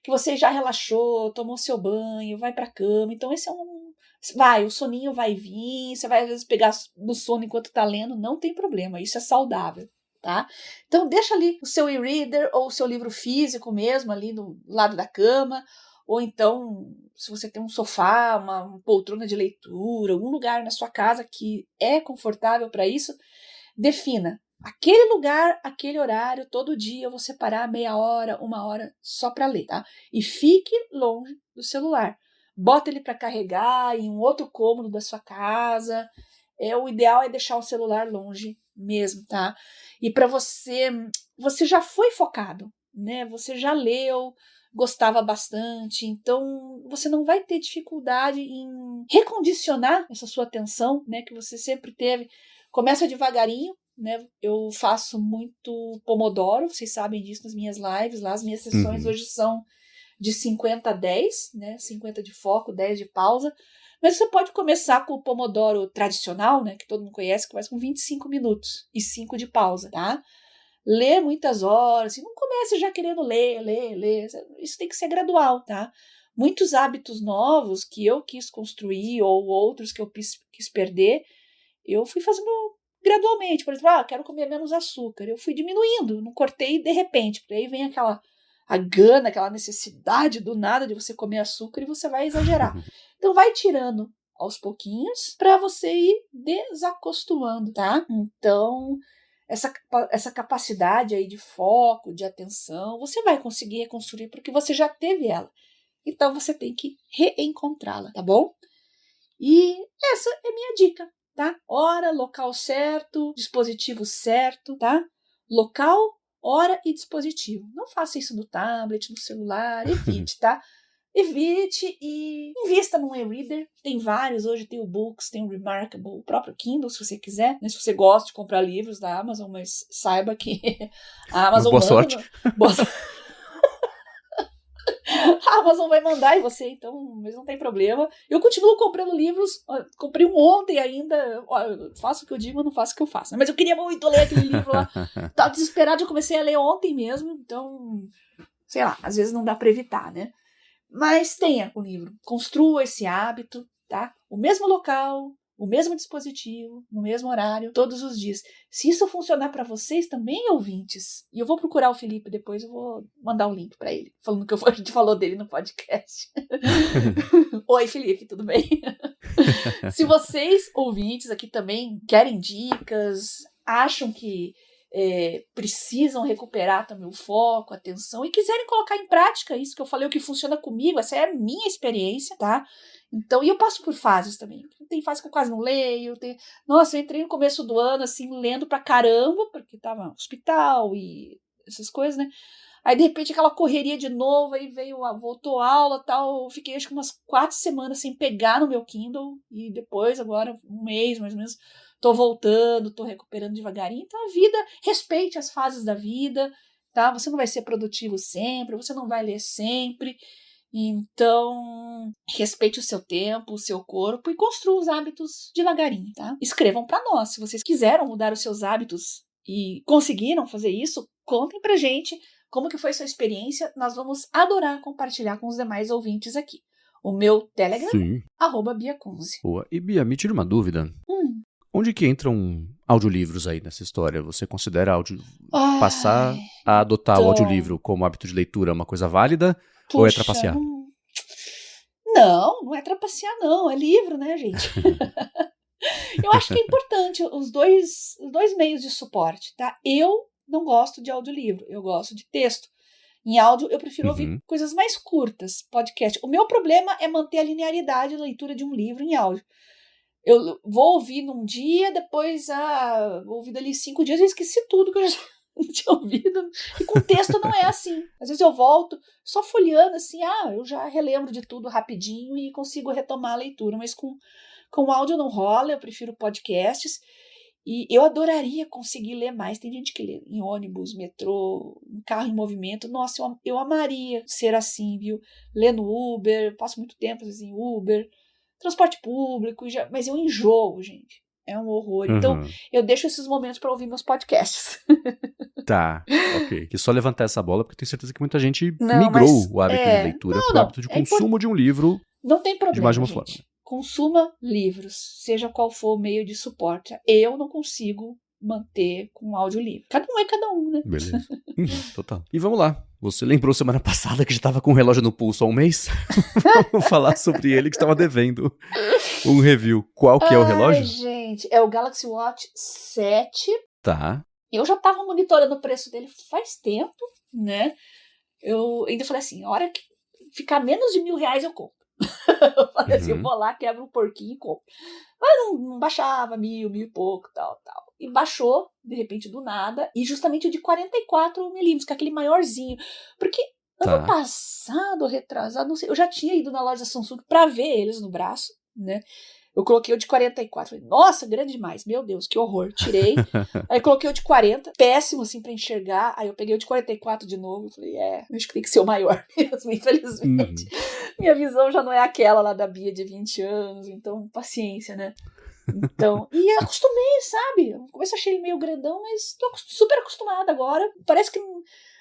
que você já relaxou, tomou seu banho, vai pra cama. Então, esse é o soninho vai vir, você vai às vezes pegar no sono enquanto tá lendo, não tem problema, isso é saudável, tá? Então, deixa ali o seu e-reader ou o seu livro físico mesmo ali do lado da cama, ou então, se você tem um sofá, uma poltrona de leitura, algum lugar na sua casa que é confortável para isso, defina aquele lugar, aquele horário, todo dia eu vou separar meia hora, uma hora só para ler, tá? E fique longe do celular. Bota ele para carregar em um outro cômodo da sua casa. O ideal é deixar o celular longe mesmo, tá? E para você já foi focado, né? Você já leu, gostava bastante, então você não vai ter dificuldade em recondicionar essa sua atenção, né, que você sempre teve. Começa devagarinho, né? Eu faço muito Pomodoro, vocês sabem disso nas minhas lives, lá as minhas sessões hoje são de 50 a 10, né? 50 de foco, 10 de pausa, Mas você pode começar com o Pomodoro tradicional, né, que todo mundo conhece, que começa com 25 minutos e 5 de pausa, tá? Lê muitas horas, e não comece já querendo ler. Isso tem que ser gradual, tá? Muitos hábitos novos que eu quis construir ou outros que eu quis perder, eu fui fazendo gradualmente. Por exemplo, quero comer menos açúcar. Eu fui diminuindo, não cortei de repente, porque aí vem a gana, aquela necessidade do nada de você comer açúcar e você vai exagerar. Então vai tirando aos pouquinhos para você ir desacostumando, tá? Então essa capacidade aí de foco, de atenção, você vai conseguir reconstruir porque você já teve ela. Então você tem que reencontrá-la, tá bom? E essa é minha dica, tá? Hora, local certo, dispositivo certo, tá? Local, hora e dispositivo. Não faça isso no tablet, no celular, evite, tá? Evite e invista num e-reader. Tem vários, hoje tem o Books, tem o Remarkable, o próprio Kindle, se você quiser. Né? Se você gosta de comprar livros da Amazon, mas saiba que a Amazon boa sorte. Boa sorte. A Amazon vai mandar em você, então, mas não tem problema. Eu continuo comprando livros, comprei um ontem ainda, faço o que eu digo, não faço o que eu faço. Mas eu queria muito ler aquele livro lá, tava desesperado, eu comecei a ler ontem mesmo, então, sei lá, às vezes não dá pra evitar, né? Mas tenha o livro, construa esse hábito, tá? O mesmo local, o mesmo dispositivo, no mesmo horário, todos os dias. Se isso funcionar para vocês também, ouvintes, e eu vou procurar o Felipe depois, eu vou mandar um link para ele, falando que a gente falou dele no podcast. Oi, Felipe, tudo bem? Se vocês, ouvintes, aqui também querem dicas, acham que precisam recuperar também o foco, a atenção e quiserem colocar em prática isso que eu falei, o que funciona comigo, essa é a minha experiência, tá? Então, e eu passo por fases também. Tem fase que eu quase não leio. Nossa, eu entrei no começo do ano, assim, lendo pra caramba, porque tava no hospital e essas coisas, né? Aí, de repente, aquela correria de novo, aí voltou a aula e tal. Eu fiquei, acho que umas 4 semanas sem pegar no meu Kindle. E depois, agora, um mês, mais ou menos, tô voltando, tô recuperando devagarinho. Então, a vida, respeite as fases da vida, tá? Você não vai ser produtivo sempre, você não vai ler sempre. Então, respeite o seu tempo, o seu corpo e construa os hábitos devagarinho, tá? Escrevam para nós. Se vocês quiseram mudar os seus hábitos e conseguiram fazer isso, contem pra gente como que foi sua experiência. Nós vamos adorar compartilhar com os demais ouvintes aqui. O meu Telegram, @BiaCunze. Boa. E Bia, me tira uma dúvida. Onde que entram audiolivros aí nessa história? Você considera passar a adotar o audiolivro como hábito de leitura uma coisa válida? Ou é trapacear? Não é trapacear, não. É livro, né, gente? Eu acho que é importante os dois meios de suporte, tá? Eu não gosto de audiolivro, eu gosto de texto. Em áudio, eu prefiro ouvir coisas mais curtas, podcast. O meu problema é manter a linearidade da leitura de um livro em áudio. Eu vou ouvir num dia, depois vou ouvir dali 5 dias, eu esqueci tudo que eu já tinha ouvido. E com texto não é assim. Às vezes eu volto só folheando assim, eu já relembro de tudo rapidinho e consigo retomar a leitura. Mas com áudio não rola, eu prefiro podcasts. E eu adoraria conseguir ler mais. Tem gente que lê em ônibus, metrô, em carro em movimento. Nossa, eu amaria ser assim, viu? Ler no Uber, passo muito tempo às vezes em Uber, transporte público, mas eu enjoo, gente. É um horror. Então, eu deixo esses momentos para ouvir meus podcasts. Tá, ok. Que só levantar essa bola, porque eu tenho certeza que muita gente migrou o hábito de leitura para o hábito de consumo de um livro. Não tem problema, de mais de uma gente. forma. Consuma livros, seja qual for o meio de suporte. Eu não consigo manter com audiolivro. Cada um é cada um, né? Beleza. Total. E vamos lá. Você lembrou semana passada que já estava com o relógio no pulso há um mês? Vamos falar sobre ele que estava devendo um review. Qual que é o relógio? Gente, é o Galaxy Watch 7. Tá. Eu já estava monitorando o preço dele faz tempo, né? Eu ainda falei assim, a hora que ficar menos de R$1.000 eu compro. Eu falei assim, eu vou lá, quebro um porquinho e compro. Mas não baixava 1.000 e pouco, tal. E baixou, de repente, do nada, e justamente o de 44 milímetros, que é aquele maiorzinho. Porque ano passado, retrasado, não sei, eu já tinha ido na loja Samsung pra ver eles no braço, né? Eu coloquei o de 44. Falei, nossa, grande demais. Meu Deus, que horror. Tirei. Aí coloquei o de 40. Péssimo, assim, pra enxergar. Aí eu peguei o de 44 de novo. Falei, acho que tem que ser o maior mesmo, infelizmente. Minha visão já não é aquela lá da Bia de 20 anos. Então, paciência, né? Então, e acostumei, sabe? No começo achei ele meio grandão, mas tô super acostumada agora. Parece que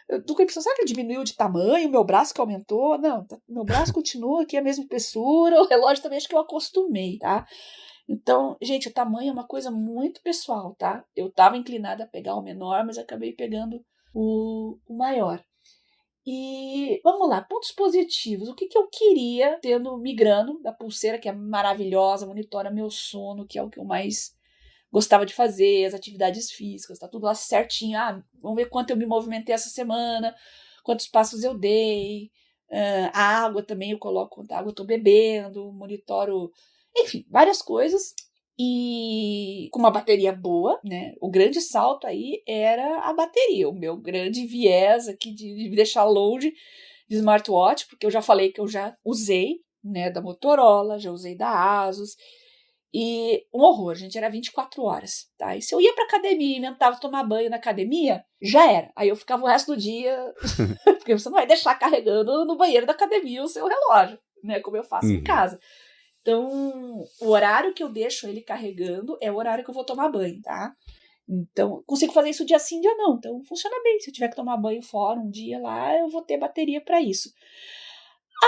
eu tô com a impressão, será que ele diminuiu de tamanho? Meu braço que aumentou? Não, meu braço continua aqui a mesma espessura. O relógio também acho que eu acostumei, tá? Então, gente, o tamanho é uma coisa muito pessoal, tá? Eu tava inclinada a pegar o menor, mas acabei pegando o maior. E vamos lá, pontos positivos. O que eu queria tendo migrando da pulseira, que é maravilhosa, monitora meu sono, que é o que eu mais gostava de fazer, as atividades físicas, tá tudo lá certinho. Vamos ver quanto eu me movimentei essa semana, quantos passos eu dei. A água também eu coloco quanta água eu tô bebendo, monitoro, enfim, várias coisas. E com uma bateria boa, né? O grande salto aí era a bateria, o meu grande viés aqui de me deixar longe de smartwatch, porque eu já falei que eu já usei, né, da Motorola, já usei da Asus, e um horror, gente, era 24 horas, tá? E se eu ia pra academia e inventava tomar banho na academia, já era. Aí eu ficava o resto do dia, porque você não vai deixar carregando no banheiro da academia o seu relógio, né, como eu faço em casa. Então, o horário que eu deixo ele carregando é o horário que eu vou tomar banho, tá? Então, consigo fazer isso dia sim, dia não. Então, funciona bem. Se eu tiver que tomar banho fora um dia lá, eu vou ter bateria para isso.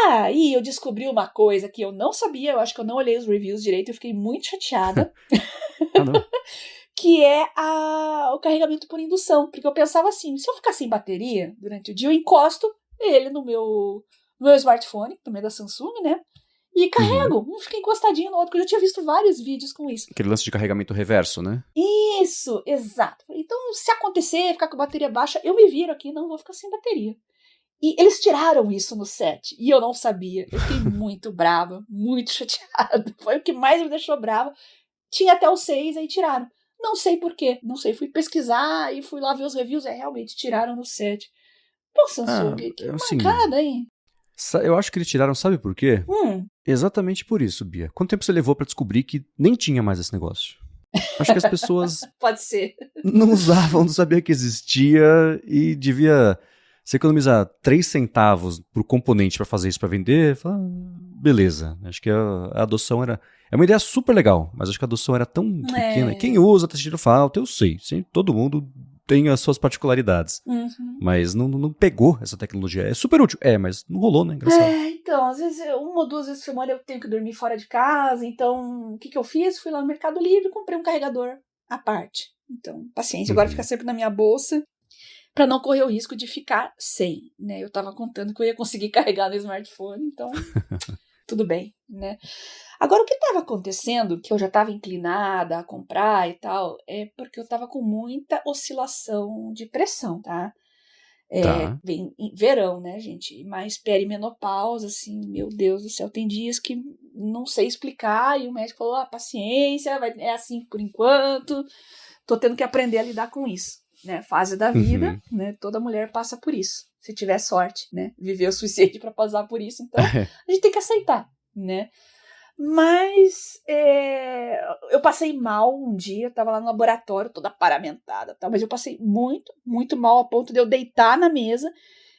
Aí eu descobri uma coisa que eu não sabia, eu acho que eu não olhei os reviews direito, eu fiquei muito chateada. Que é o carregamento por indução. Porque eu pensava assim, se eu ficar sem bateria durante o dia, eu encosto ele no meu smartphone, também da Samsung, né? E carrego, fica encostadinho no outro, porque eu já tinha visto vários vídeos com isso. Aquele lance de carregamento reverso, né? Isso, exato. Então, se acontecer, ficar com a bateria baixa, eu me viro aqui, não vou ficar sem bateria. E eles tiraram isso no set, e eu não sabia. Eu fiquei muito brava, muito chateada. Foi o que mais me deixou brava. Tinha até o 6, aí tiraram. Não sei por quê, não sei. Fui pesquisar e fui lá ver os reviews, realmente tiraram no set. Pô, Samsung, que assim, mancada, hein? Eu acho que eles tiraram, sabe por quê? Exatamente por isso, Bia. Quanto tempo você levou pra descobrir que nem tinha mais esse negócio? Acho que as pessoas Pode ser. Não usavam, não sabia que existia e devia se economizar 3 centavos por componente pra fazer isso pra vender. Fala, beleza. Acho que a adoção era... É uma ideia super legal, mas acho que a adoção era tão pequena. Quem usa tá sentindo falta, eu sei. Todo mundo tem as suas particularidades. Mas não pegou essa tecnologia. É super útil. Mas não rolou, né? Engraçado. Então, às vezes, 1 ou 2 vezes por semana eu tenho que dormir fora de casa. Então, o que eu fiz? Fui lá no Mercado Livre e comprei um carregador à parte. Então, paciência. Agora fica sempre na minha bolsa para não correr o risco de ficar sem, né? Eu tava contando que eu ia conseguir carregar no smartphone, então tudo bem, né? Agora, o que estava acontecendo, que eu já estava inclinada a comprar e tal, é porque eu estava com muita oscilação de pressão, tá? Vem verão, né, gente? Mais perimenopausa, assim, meu Deus do céu. Tem dias que não sei explicar e o médico falou, paciência, é assim por enquanto. Tô tendo que aprender a lidar com isso, né? Fase da vida, né? Toda mulher passa por isso. Se tiver sorte, né? Viver o suficiente para passar por isso. Então, a gente tem que aceitar, né? Mas eu passei mal um dia, tava lá no laboratório, toda paramentada, tá? Mas eu passei muito, muito mal a ponto de eu deitar na mesa.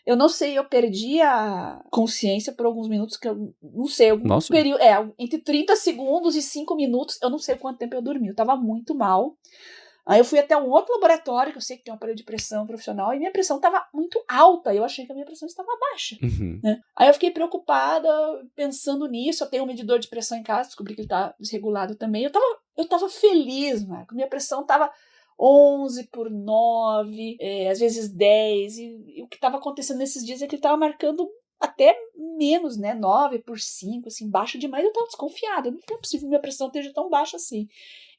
Eu não sei, eu perdi a consciência por alguns minutos, que eu não sei, algum período, entre 30 segundos e 5 minutos, eu não sei quanto tempo eu dormi, eu tava muito mal. Aí eu fui até um outro laboratório, que eu sei que tem um aparelho de pressão profissional, e minha pressão estava muito alta. Eu achei que a minha pressão estava baixa. Né? Aí eu fiquei preocupada, pensando nisso. Eu tenho um medidor de pressão em casa, descobri que ele está desregulado também. Eu tava feliz, Marco. Minha pressão estava 11/9, às vezes 10. E o que estava acontecendo nesses dias é que ele estava marcando até menos, né? 9/5, assim, baixo demais. Eu estava desconfiada. Não é possível que minha pressão esteja tão baixa assim.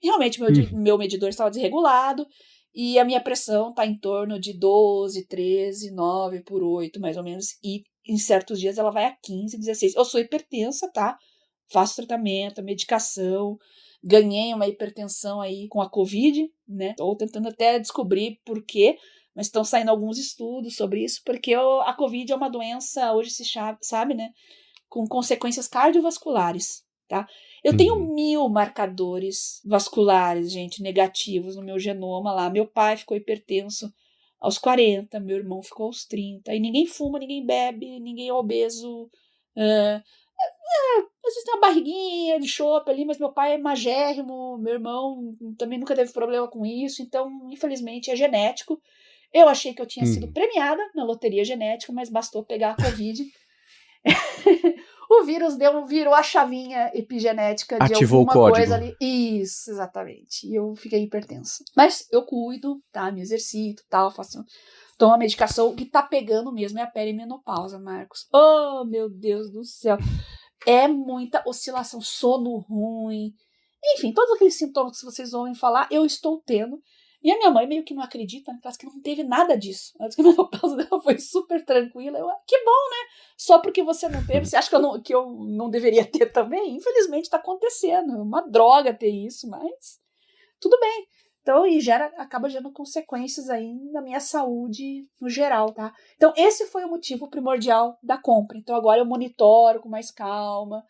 Realmente, meu medidor estava desregulado e a minha pressão está em torno de 12, 13, 9/8, mais ou menos. E em certos dias ela vai a 15, 16. Eu sou hipertensa, tá? Faço tratamento, medicação. Ganhei uma hipertensão aí com a Covid, né? Estou tentando até descobrir por quê, mas estão saindo alguns estudos sobre isso, porque a Covid é uma doença, hoje se sabe, né? Com consequências cardiovasculares. tá? Eu tenho 1000 marcadores vasculares, gente, negativos no meu genoma lá. Meu pai ficou hipertenso aos 40, meu irmão ficou aos 30. E ninguém fuma, ninguém bebe, ninguém é obeso. Às vezes tem uma barriguinha de chope ali, mas meu pai é magérrimo, meu irmão também nunca teve problema com isso, então, infelizmente, é genético. Eu achei que eu tinha sido premiada na loteria genética, mas bastou pegar a Covid. O vírus virou a chavinha epigenética de Ativou alguma o código. coisa ali. Isso, exatamente. E eu fiquei hipertensa. Mas eu cuido, tá? Me exercito, tal, tomo a medicação. O que tá pegando mesmo é a perimenopausa, Marcos. Oh, meu Deus do céu. É muita oscilação, sono ruim. Enfim, todos aqueles sintomas que vocês ouvem falar, eu estou tendo. E a minha mãe meio que não acredita, né? Ela diz que não teve nada disso. Ela diz que a menopausa dela foi super tranquila. Que bom, né? Só porque você não teve, você acha que eu não deveria ter também? Infelizmente está acontecendo. É uma droga ter isso, mas tudo bem. Então, e acaba gerando consequências aí na minha saúde no geral, tá? Então, esse foi o motivo primordial da compra. Então, agora eu monitoro com mais calma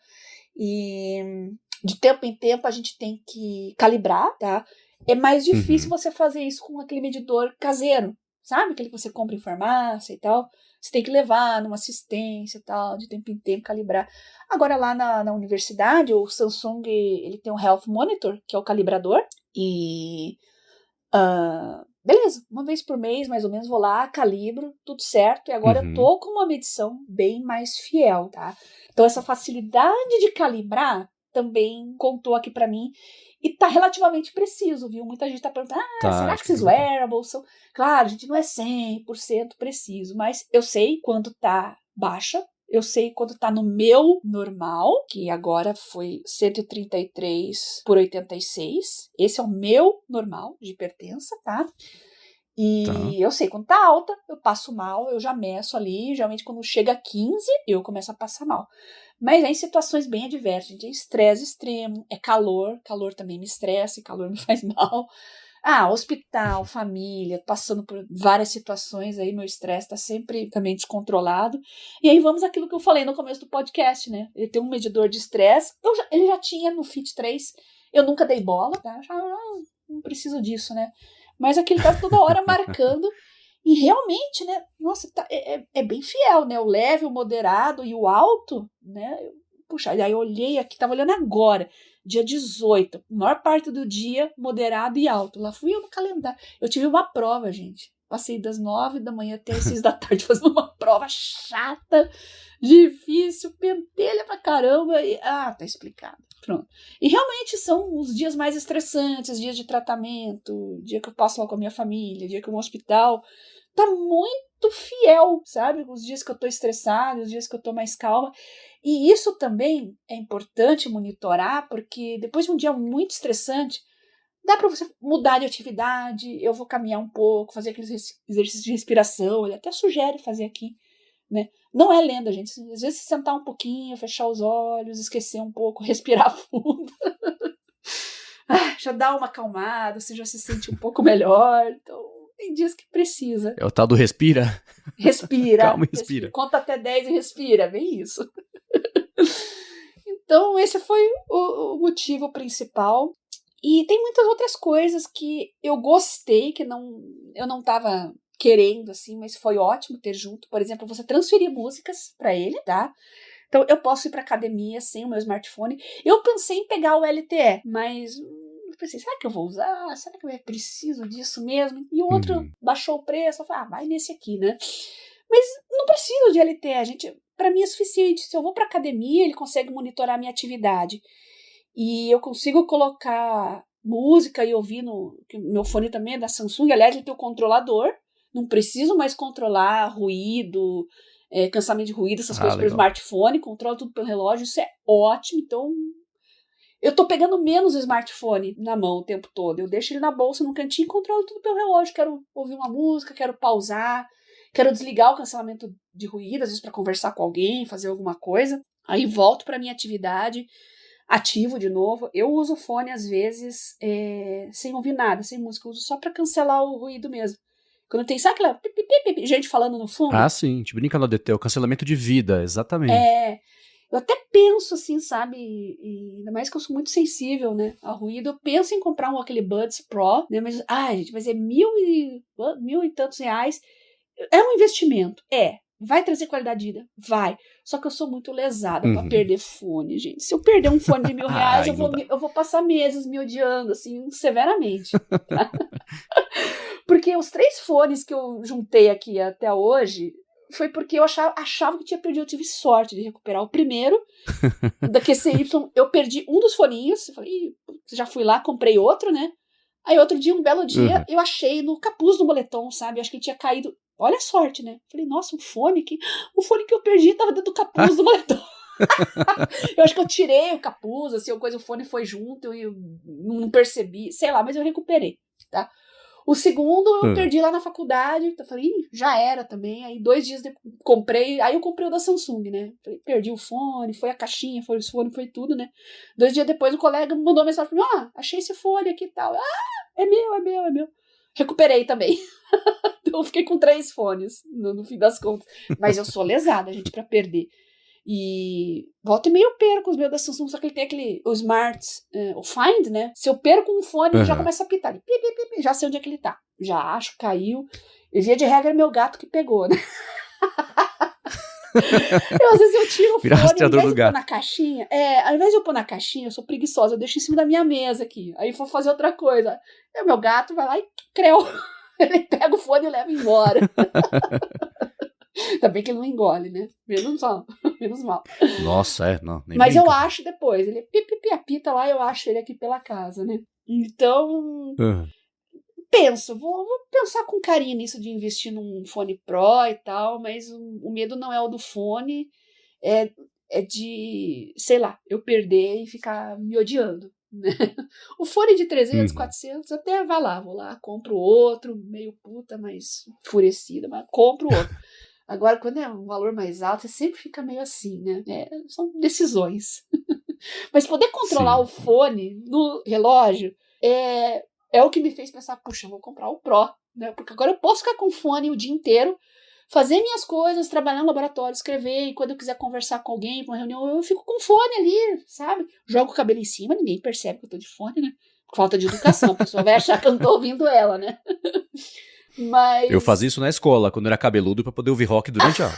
e de tempo em tempo a gente tem que calibrar, tá? É mais difícil você fazer isso com aquele medidor caseiro, sabe? Aquele que você compra em farmácia e tal. Você tem que levar numa assistência e tal, de tempo em tempo calibrar. Agora lá na universidade, o Samsung, ele tem um Health Monitor, que é o calibrador, e beleza, uma vez por mês, mais ou menos, vou lá, calibro, tudo certo, e agora eu tô com uma medição bem mais fiel, tá? Então essa facilidade de calibrar também contou aqui pra mim, e tá relativamente preciso, viu? Muita gente tá perguntando, será que esses wearables são... Claro, a gente não é 100% preciso, mas eu sei quando tá baixa, eu sei quando tá no meu normal, que agora foi 133/86. Esse é o meu normal de hipertensa, tá? E eu sei quando tá alta, eu passo mal, eu já meço ali. Geralmente quando chega a 15, eu começo a passar mal. Mas é em situações bem adversas, gente. É estresse extremo, é calor também me estressa, e calor me faz mal. Hospital, família, passando por várias situações aí, meu estresse tá sempre também descontrolado. E aí vamos àquilo que eu falei no começo do podcast, né? Ele tem um medidor de estresse, ele já tinha no Fit 3, eu nunca dei bola, tá? Não preciso disso, né? Mas aquele tá toda hora marcando, e realmente, né? Nossa, é bem fiel, né? O leve, o moderado e o alto, né? Puxa, aí eu olhei aqui, tava olhando agora, dia 18, maior parte do dia, moderado e alto. Lá fui eu no calendário. Eu tive uma prova, gente. Passei das 9 da manhã até as 6 da tarde fazendo uma prova chata, difícil, pentelha pra caramba. Tá explicado. Pronto. E realmente são os dias mais estressantes, dias de tratamento, dia que eu passo lá com a minha família, dia que eu vou no hospital. Tá muito fiel, sabe? Os dias que eu tô estressada, os dias que eu tô mais calma. E isso também é importante monitorar, porque depois de um dia muito estressante, dá para você mudar de atividade. Eu vou caminhar um pouco, fazer aqueles exercícios de respiração. Ele até sugere fazer aqui, né? Não é lenda, gente. Às vezes se sentar um pouquinho, fechar os olhos, esquecer um pouco, respirar fundo. Já dá uma acalmada, você já se sente um pouco melhor. Então, tem dias que precisa. É o tal do respira? Respira. Calma e respira. Conta até 10 e respira, bem isso. Então, esse foi o motivo principal. E tem muitas outras coisas que eu gostei, que eu não tava querendo, assim, mas foi ótimo ter junto. Por exemplo, você transferir músicas para ele, tá? Então, eu posso ir pra academia sem o meu smartphone. Eu pensei em pegar o LTE, mas eu pensei, será que eu vou usar? Será que eu preciso disso mesmo? E o outro baixou o preço, eu falei, vai nesse aqui, né? Mas não preciso de LTE, gente. Para mim é suficiente. Se eu vou pra academia, ele consegue monitorar a minha atividade. E eu consigo colocar música e ouvir meu fone também é da Samsung. Aliás, ele tem o controlador. Não preciso mais controlar ruído, cancelamento de ruído, essas coisas pelo smartphone. Controlo tudo pelo relógio. Isso é ótimo. Então, eu tô pegando menos o smartphone na mão o tempo todo. Eu deixo ele na bolsa, no cantinho, e controlo tudo pelo relógio. Quero ouvir uma música, quero pausar, quero desligar o cancelamento de ruído, às vezes para conversar com alguém, fazer alguma coisa. Aí volto para minha atividade, ativo de novo. Eu uso o fone, às vezes, sem ouvir nada, sem música. Eu uso só para cancelar o ruído mesmo. Quando tem, sabe aquela gente falando no fundo? Sim, te brinca no DT, o cancelamento de vida, exatamente. Eu até penso, assim, sabe, e ainda mais que eu sou muito sensível, né, a ruído, eu penso em comprar aquele Buds Pro, né, mas, gente, mas é mil e tantos reais. É um investimento, vai trazer qualidade de vida, vai, só que eu sou muito lesada pra perder fone, gente. Se eu perder um fone de R$ 1.000, eu vou passar meses me odiando, assim, severamente, tá? Porque os 3 fones que eu juntei aqui até hoje foi porque eu achava que tinha perdido. Eu tive sorte de recuperar o primeiro da QCY. Eu perdi um dos foninhos. Eu falei, já fui lá, comprei outro, né? Aí outro dia, um belo dia, eu achei no capuz do moletom, sabe? Eu acho que ele tinha caído. Olha a sorte, né? Falei, nossa, o fone que eu perdi tava dentro do capuz do moletom. Eu acho que eu tirei o capuz, assim, o fone foi junto e eu não percebi, sei lá, mas eu recuperei, tá? O segundo eu perdi lá na faculdade, então eu falei, já era também. Aí 2 dias depois eu comprei o da Samsung, né? Falei, perdi o fone, foi a caixinha, foi o fone, foi tudo, né? 2 dias depois o colega me mandou uma mensagem pra mim, achei esse fone aqui e tal. É meu. Recuperei também. Então eu fiquei com 3 fones, no fim das contas. Mas eu sou lesada, gente, pra perder. E volta e meia eu perco os meus da Samsung, só que ele tem o Smart, o Find, né? Se eu perco um fone, ele já começa a pitar. Já sei onde é que ele tá. Já acho, caiu. E via de regra é meu gato que pegou, né? Às vezes eu tiro o fone, ao invés de pôr na caixinha. Ao invés de eu pôr na caixinha, eu sou preguiçosa, eu deixo em cima da minha mesa aqui. Aí vou fazer outra coisa. Aí meu gato vai lá e creu. Ele pega o fone e leva embora. Ainda bem que ele não engole, né? Menos mal. Nossa, não. Nem Mas brinca. eu acho depois. Ele apita lá, eu acho ele aqui pela casa, né? Então, vou pensar com carinho nisso de investir num fone Pro e tal, mas o medo não é o do fone, é de, sei lá, eu perder e ficar me odiando. Né? O fone de 300, 400, até vou lá, compro outro, meio puta, mas enfurecida, mas compro outro. Agora, quando é um valor mais alto, você sempre fica meio assim, né? São decisões. Mas poder controlar o fone no relógio é o que me fez pensar, puxa, eu vou comprar o Pro, né? Porque agora eu posso ficar com o fone o dia inteiro, fazer minhas coisas, trabalhar no laboratório, escrever, e quando eu quiser conversar com alguém, pra uma reunião, eu fico com o fone ali, sabe? Jogo o cabelo em cima, ninguém percebe que eu tô de fone, né? Por falta de educação, a pessoa vai achar que eu não tô ouvindo ela, né? Mas... Eu fazia isso na escola, quando eu era cabeludo, pra poder ouvir rock durante a aula.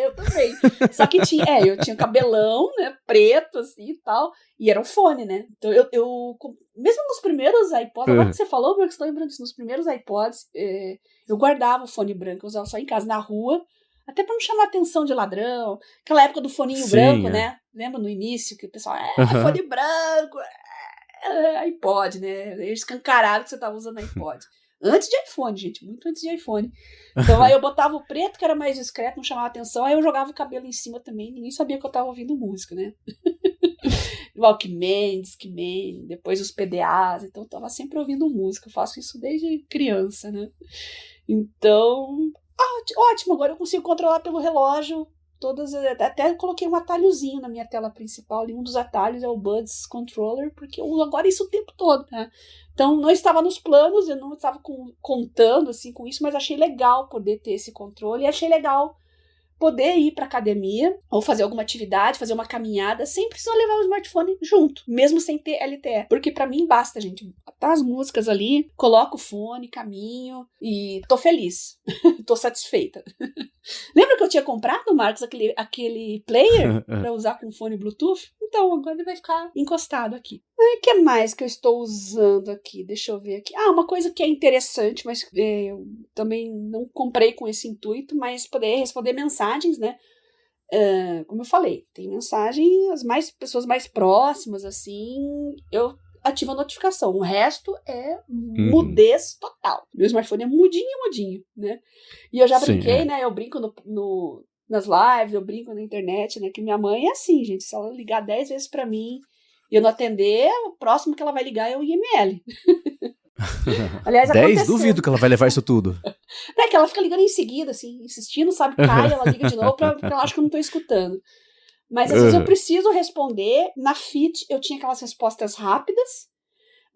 Eu também. Só que eu tinha cabelão, né, preto, assim, e tal, e era um fone, né? Então eu mesmo nos primeiros iPods, agora que você falou, eu estou lembrando disso, nos primeiros iPods, eu guardava o fone branco, eu usava só em casa, na rua, até pra não chamar a atenção de ladrão, aquela época do foninho branco, né? Lembra no início que o pessoal, fone branco, iPod, né? Escancarado que você tava usando iPod. Antes de iPhone, gente, muito antes de iPhone. Então aí eu botava o preto, que era mais discreto, não chamava atenção, aí eu jogava o cabelo em cima também, ninguém sabia que eu tava ouvindo música, né? Walkman, Discman, depois os PDAs, então eu tava sempre ouvindo música, eu faço isso desde criança, né? Então, ótimo, agora eu consigo controlar pelo relógio todas, até coloquei um atalhozinho na minha tela principal, e um dos atalhos é o Buds Controller, porque eu uso agora isso o tempo todo, né? Então não estava nos planos, eu não estava contando assim com isso, mas achei legal poder ter esse controle, e achei legal poder ir para academia ou fazer alguma atividade, fazer uma caminhada, sem precisar levar o smartphone junto, mesmo sem ter LTE. Porque para mim basta, gente, botar as músicas ali, coloco o fone, caminho e tô feliz. Tô satisfeita. Lembra que eu tinha comprado, Marcos, aquele player para usar com fone Bluetooth? Então, agora ele vai ficar encostado aqui. O que mais que eu estou usando aqui? Deixa eu ver aqui. Uma coisa que é interessante, mas eu também não comprei com esse intuito, mas poder responder mensagens, né? Como eu falei, tem mensagem, pessoas mais próximas, assim, eu ativo a notificação. O resto é mudez total. Meu smartphone é mudinho, né? E eu já brinquei, né? Eu brinco nas lives, eu brinco na internet, né? Que minha mãe é assim, gente. Se ela ligar 10 vezes pra mim e eu não atender, o próximo que ela vai ligar é o IML. Aliás, 10? Duvido que ela vai levar isso tudo. É que ela fica ligando em seguida, assim, insistindo, sabe? Cai, ela liga de novo porque ela acha que eu não tô escutando. Mas às vezes eu preciso responder. Na FIT eu tinha aquelas respostas rápidas,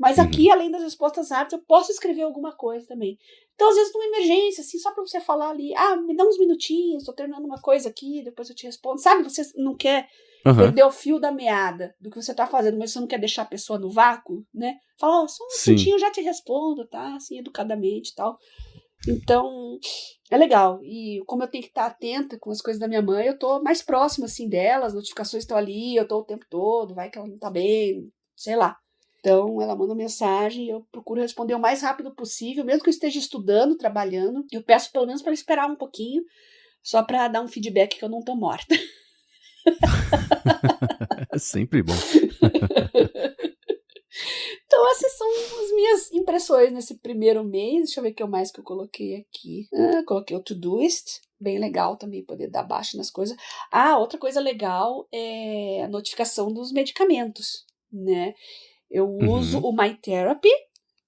Mas aqui, além das respostas rápidas, eu posso escrever alguma coisa também. Então, às vezes, numa emergência, assim, só pra você falar ali, me dá uns minutinhos, tô terminando uma coisa aqui, depois eu te respondo. Sabe, você não quer perder o fio da meada do que você tá fazendo, mas você não quer deixar a pessoa no vácuo, né? Fala, só um minutinho, eu já te respondo, tá? Assim, educadamente e tal. Então, é legal. E como eu tenho que estar atenta com as coisas da minha mãe, eu tô mais próxima, assim, dela, as notificações estão ali, eu tô o tempo todo, vai que ela não tá bem, sei lá. Então, ela manda mensagem, eu procuro responder o mais rápido possível, mesmo que eu esteja estudando, trabalhando. Eu peço pelo menos para esperar um pouquinho, só para dar um feedback que eu não tô morta. É sempre bom. Então, essas são as minhas impressões nesse primeiro mês. Deixa eu ver o que mais que eu coloquei aqui. Coloquei o Todoist. Bem legal também poder dar baixa nas coisas. Outra coisa legal é a notificação dos medicamentos, né? Eu uso o MyTherapy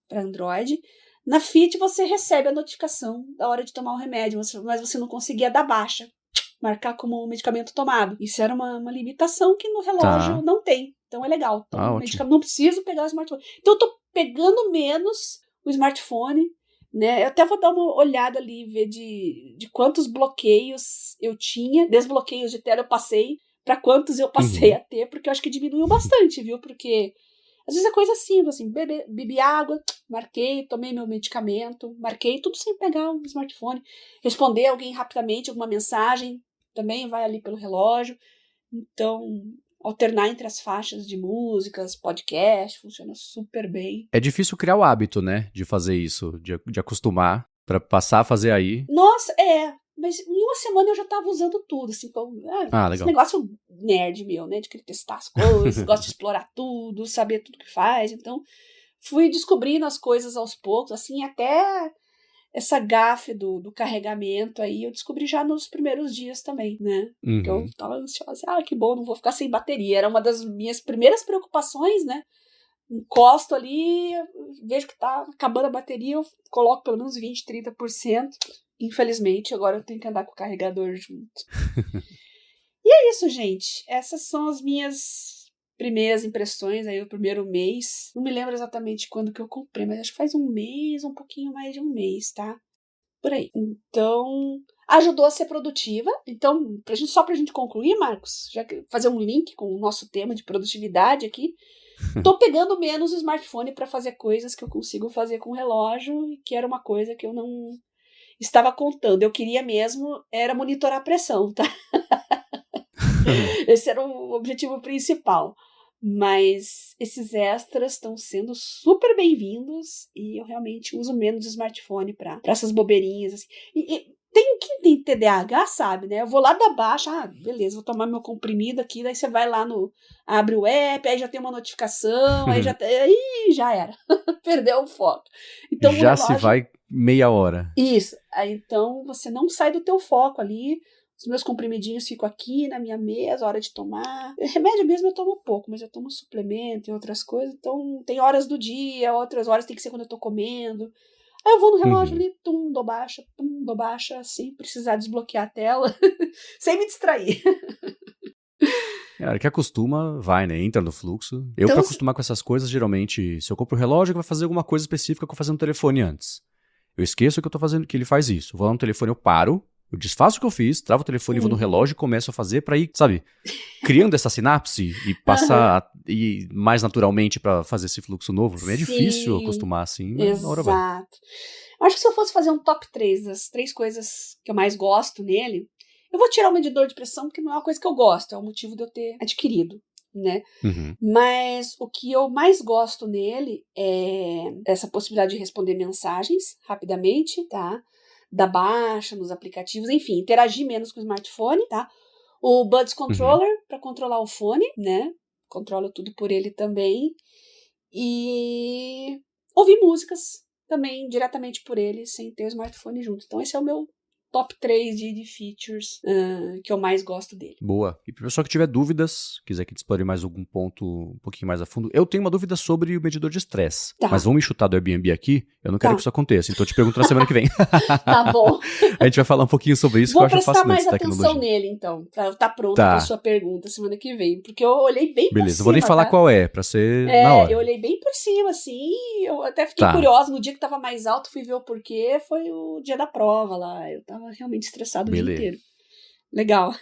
para Android. Na Fit você recebe a notificação da hora de tomar o remédio, mas você não conseguia dar baixa, marcar como um medicamento tomado. Isso era uma limitação que no relógio não tem. Então é legal. Então, o medicamento, não preciso pegar o smartphone. Então eu tô pegando menos o smartphone, né? Eu até vou dar uma olhada ali, ver de quantos bloqueios eu tinha, desbloqueios de tela eu passei, para quantos eu passei a ter, porque eu acho que diminuiu bastante, viu? Porque às vezes é coisa simples, assim, bebi água, marquei, tomei meu medicamento, marquei, tudo sem pegar o smartphone. Responder alguém rapidamente, alguma mensagem, também vai ali pelo relógio. Então, alternar entre as faixas de músicas, podcast, funciona super bem. É difícil criar o hábito, né, de fazer isso, de acostumar para passar a fazer aí. Nossa, mas em uma semana eu já tava usando tudo, assim, esse legal. negócio nerd meu, né, de querer testar as coisas, gosto de explorar tudo, saber tudo que faz, então fui descobrindo as coisas aos poucos, assim, até essa gafe do carregamento aí, eu descobri já nos primeiros dias também, né, porque eu tava ansiosa, que bom, não vou ficar sem bateria, era uma das minhas primeiras preocupações, né, encosto ali, vejo que tá acabando a bateria, eu coloco pelo menos 20, 30%. Infelizmente, agora eu tenho que andar com o carregador junto. E é isso, gente. Essas são as minhas primeiras impressões aí, o primeiro mês. Não me lembro exatamente quando que eu comprei, mas acho que faz um mês, um pouquinho mais de um mês, tá? Por aí. Então, ajudou a ser produtiva. Então, só pra gente concluir, Marcos, já que fazer um link com o nosso tema de produtividade aqui, tô pegando menos o smartphone para fazer coisas que eu consigo fazer com o relógio, que era uma coisa que eu não estava contando. Eu queria mesmo era monitorar a pressão, tá? Esse era o objetivo principal. Mas esses extras estão sendo super bem-vindos e eu realmente uso menos o smartphone para essas bobeirinhas. Assim. E quem tem TDAH sabe, né? Eu vou lá da baixa, beleza, vou tomar meu comprimido aqui, daí você vai lá abre o app, aí já tem uma notificação, aí já era. Perdeu o foco. Então, já se vai meia hora. Isso. Aí, então, você não sai do teu foco ali. Os meus comprimidinhos ficam aqui na minha mesa, hora de tomar. Remédio mesmo eu tomo pouco, mas eu tomo suplemento e outras coisas. Então, tem horas do dia, outras horas tem que ser quando eu tô comendo. Aí eu vou no relógio ali, dou baixa, sem precisar desbloquear a tela, sem me distrair. Cara, que acostuma, vai, né? Entra no fluxo. Eu, pra acostumar com essas coisas, geralmente, se eu compro o relógio, vai fazer alguma coisa específica que eu vou fazer no telefone antes. Eu esqueço que eu tô fazendo, que ele faz isso. Eu vou lá no telefone, eu paro, eu desfaço o que eu fiz, travo o telefone, vou no relógio e começo a fazer pra ir, sabe, criando essa sinapse e passar a ir mais naturalmente pra fazer esse fluxo novo. Pra mim é difícil acostumar assim, mas na hora vai. Exato. Eu acho que se eu fosse fazer um top 3 das 3 coisas que eu mais gosto nele, eu vou tirar o medidor de pressão, porque não é uma coisa que eu gosto, é o motivo de eu ter adquirido, né? Mas o que eu mais gosto nele é essa possibilidade de responder mensagens rapidamente, tá? Dar baixa nos aplicativos, enfim, interagir menos com o smartphone, tá? O Buds Controller, para controlar o fone, né? Controlo tudo por ele também. E ouvir músicas também diretamente por ele, sem ter o smartphone junto. Então esse é o meu top 3 de features que eu mais gosto dele. Boa. E para o pessoal que tiver dúvidas, quiser que te explore mais algum ponto um pouquinho mais a fundo, eu tenho uma dúvida sobre o medidor de estresse. Tá. Mas vamos me chutar do Airbnb aqui, eu não quero que isso aconteça, então eu te pergunto na semana que vem. Tá bom. A gente vai falar um pouquinho sobre isso, Vou que eu acho fascinante prestar mais atenção nele, então. Tá pronto pra sua pergunta semana que vem. Porque eu olhei bem por cima. Beleza, vou nem falar qual é, pra ser na hora. Eu olhei bem por cima, assim. Eu até fiquei curiosa. No dia que tava mais alto, fui ver o porquê. Foi o dia da prova lá. Eu tava realmente estressado o dia inteiro. Legal.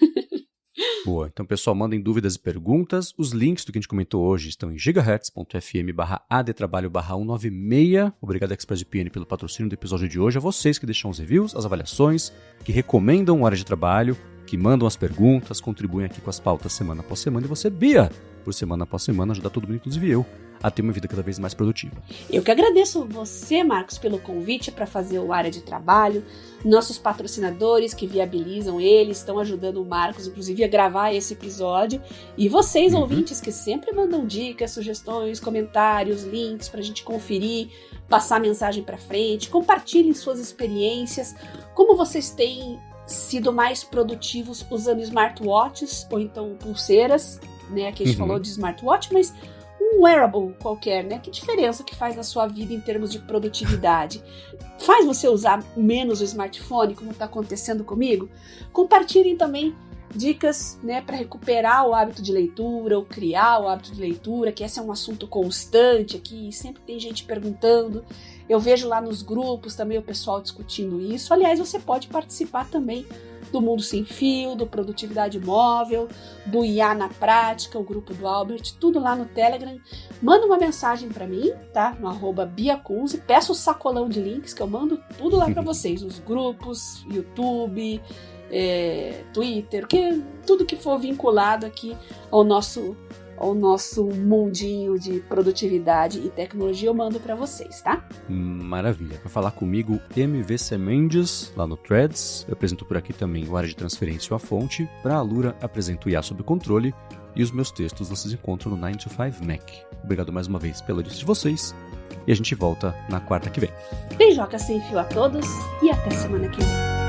Boa, então pessoal, mandem dúvidas e perguntas. Os links do que a gente comentou hoje estão em gigahertz.fm/adtrabalho/196. Obrigado ExpressVPN pelo patrocínio do episódio de hoje. A vocês que deixam os reviews, as avaliações, que recomendam o Área de Trabalho, que mandam as perguntas, contribuem aqui com as pautas semana após semana. E você, Bia, por semana após semana, ajudar todo mundo, inclusive eu, a ter uma vida cada vez mais produtiva. Eu que agradeço você, Marcos, pelo convite para fazer o Área de Trabalho. Nossos patrocinadores que viabilizam ele, estão ajudando o Marcos, inclusive, a gravar esse episódio. E vocês, ouvintes, que sempre mandam dicas, sugestões, comentários, links para a gente conferir, passar a mensagem para frente. Compartilhem suas experiências, como vocês têm sido mais produtivos usando smartwatches ou então pulseiras, né? Aqui a gente falou de smartwatch, mas um wearable qualquer, né? Que diferença que faz na sua vida em termos de produtividade? Faz você usar menos o smartphone, como está acontecendo comigo? Compartilhem também dicas, né, para recuperar o hábito de leitura ou criar o hábito de leitura, que esse é um assunto constante aqui, sempre tem gente perguntando. Eu vejo lá nos grupos também o pessoal discutindo isso. Aliás, você pode participar também do Mundo Sem Fio, do Produtividade Móvel, do IA na Prática, o grupo do Albert, tudo lá no Telegram. Manda uma mensagem para mim, tá? No @BiaCunze. Peça o sacolão de links que eu mando tudo lá para vocês. Os grupos, YouTube, Twitter, tudo que for vinculado aqui ao nosso mundinho de produtividade e tecnologia, eu mando para vocês, tá? Maravilha. Para falar comigo, MVC Mendes, lá no Threads. Eu apresento por aqui também o Área de Transferência ou a Fonte. Para a Alura, apresento o IA sob controle. E os meus textos vocês encontram no 9 to 5 Mac. Obrigado mais uma vez pela audiência de vocês. E a gente volta na quarta que vem. Beijoca sem fio a todos e até semana que vem.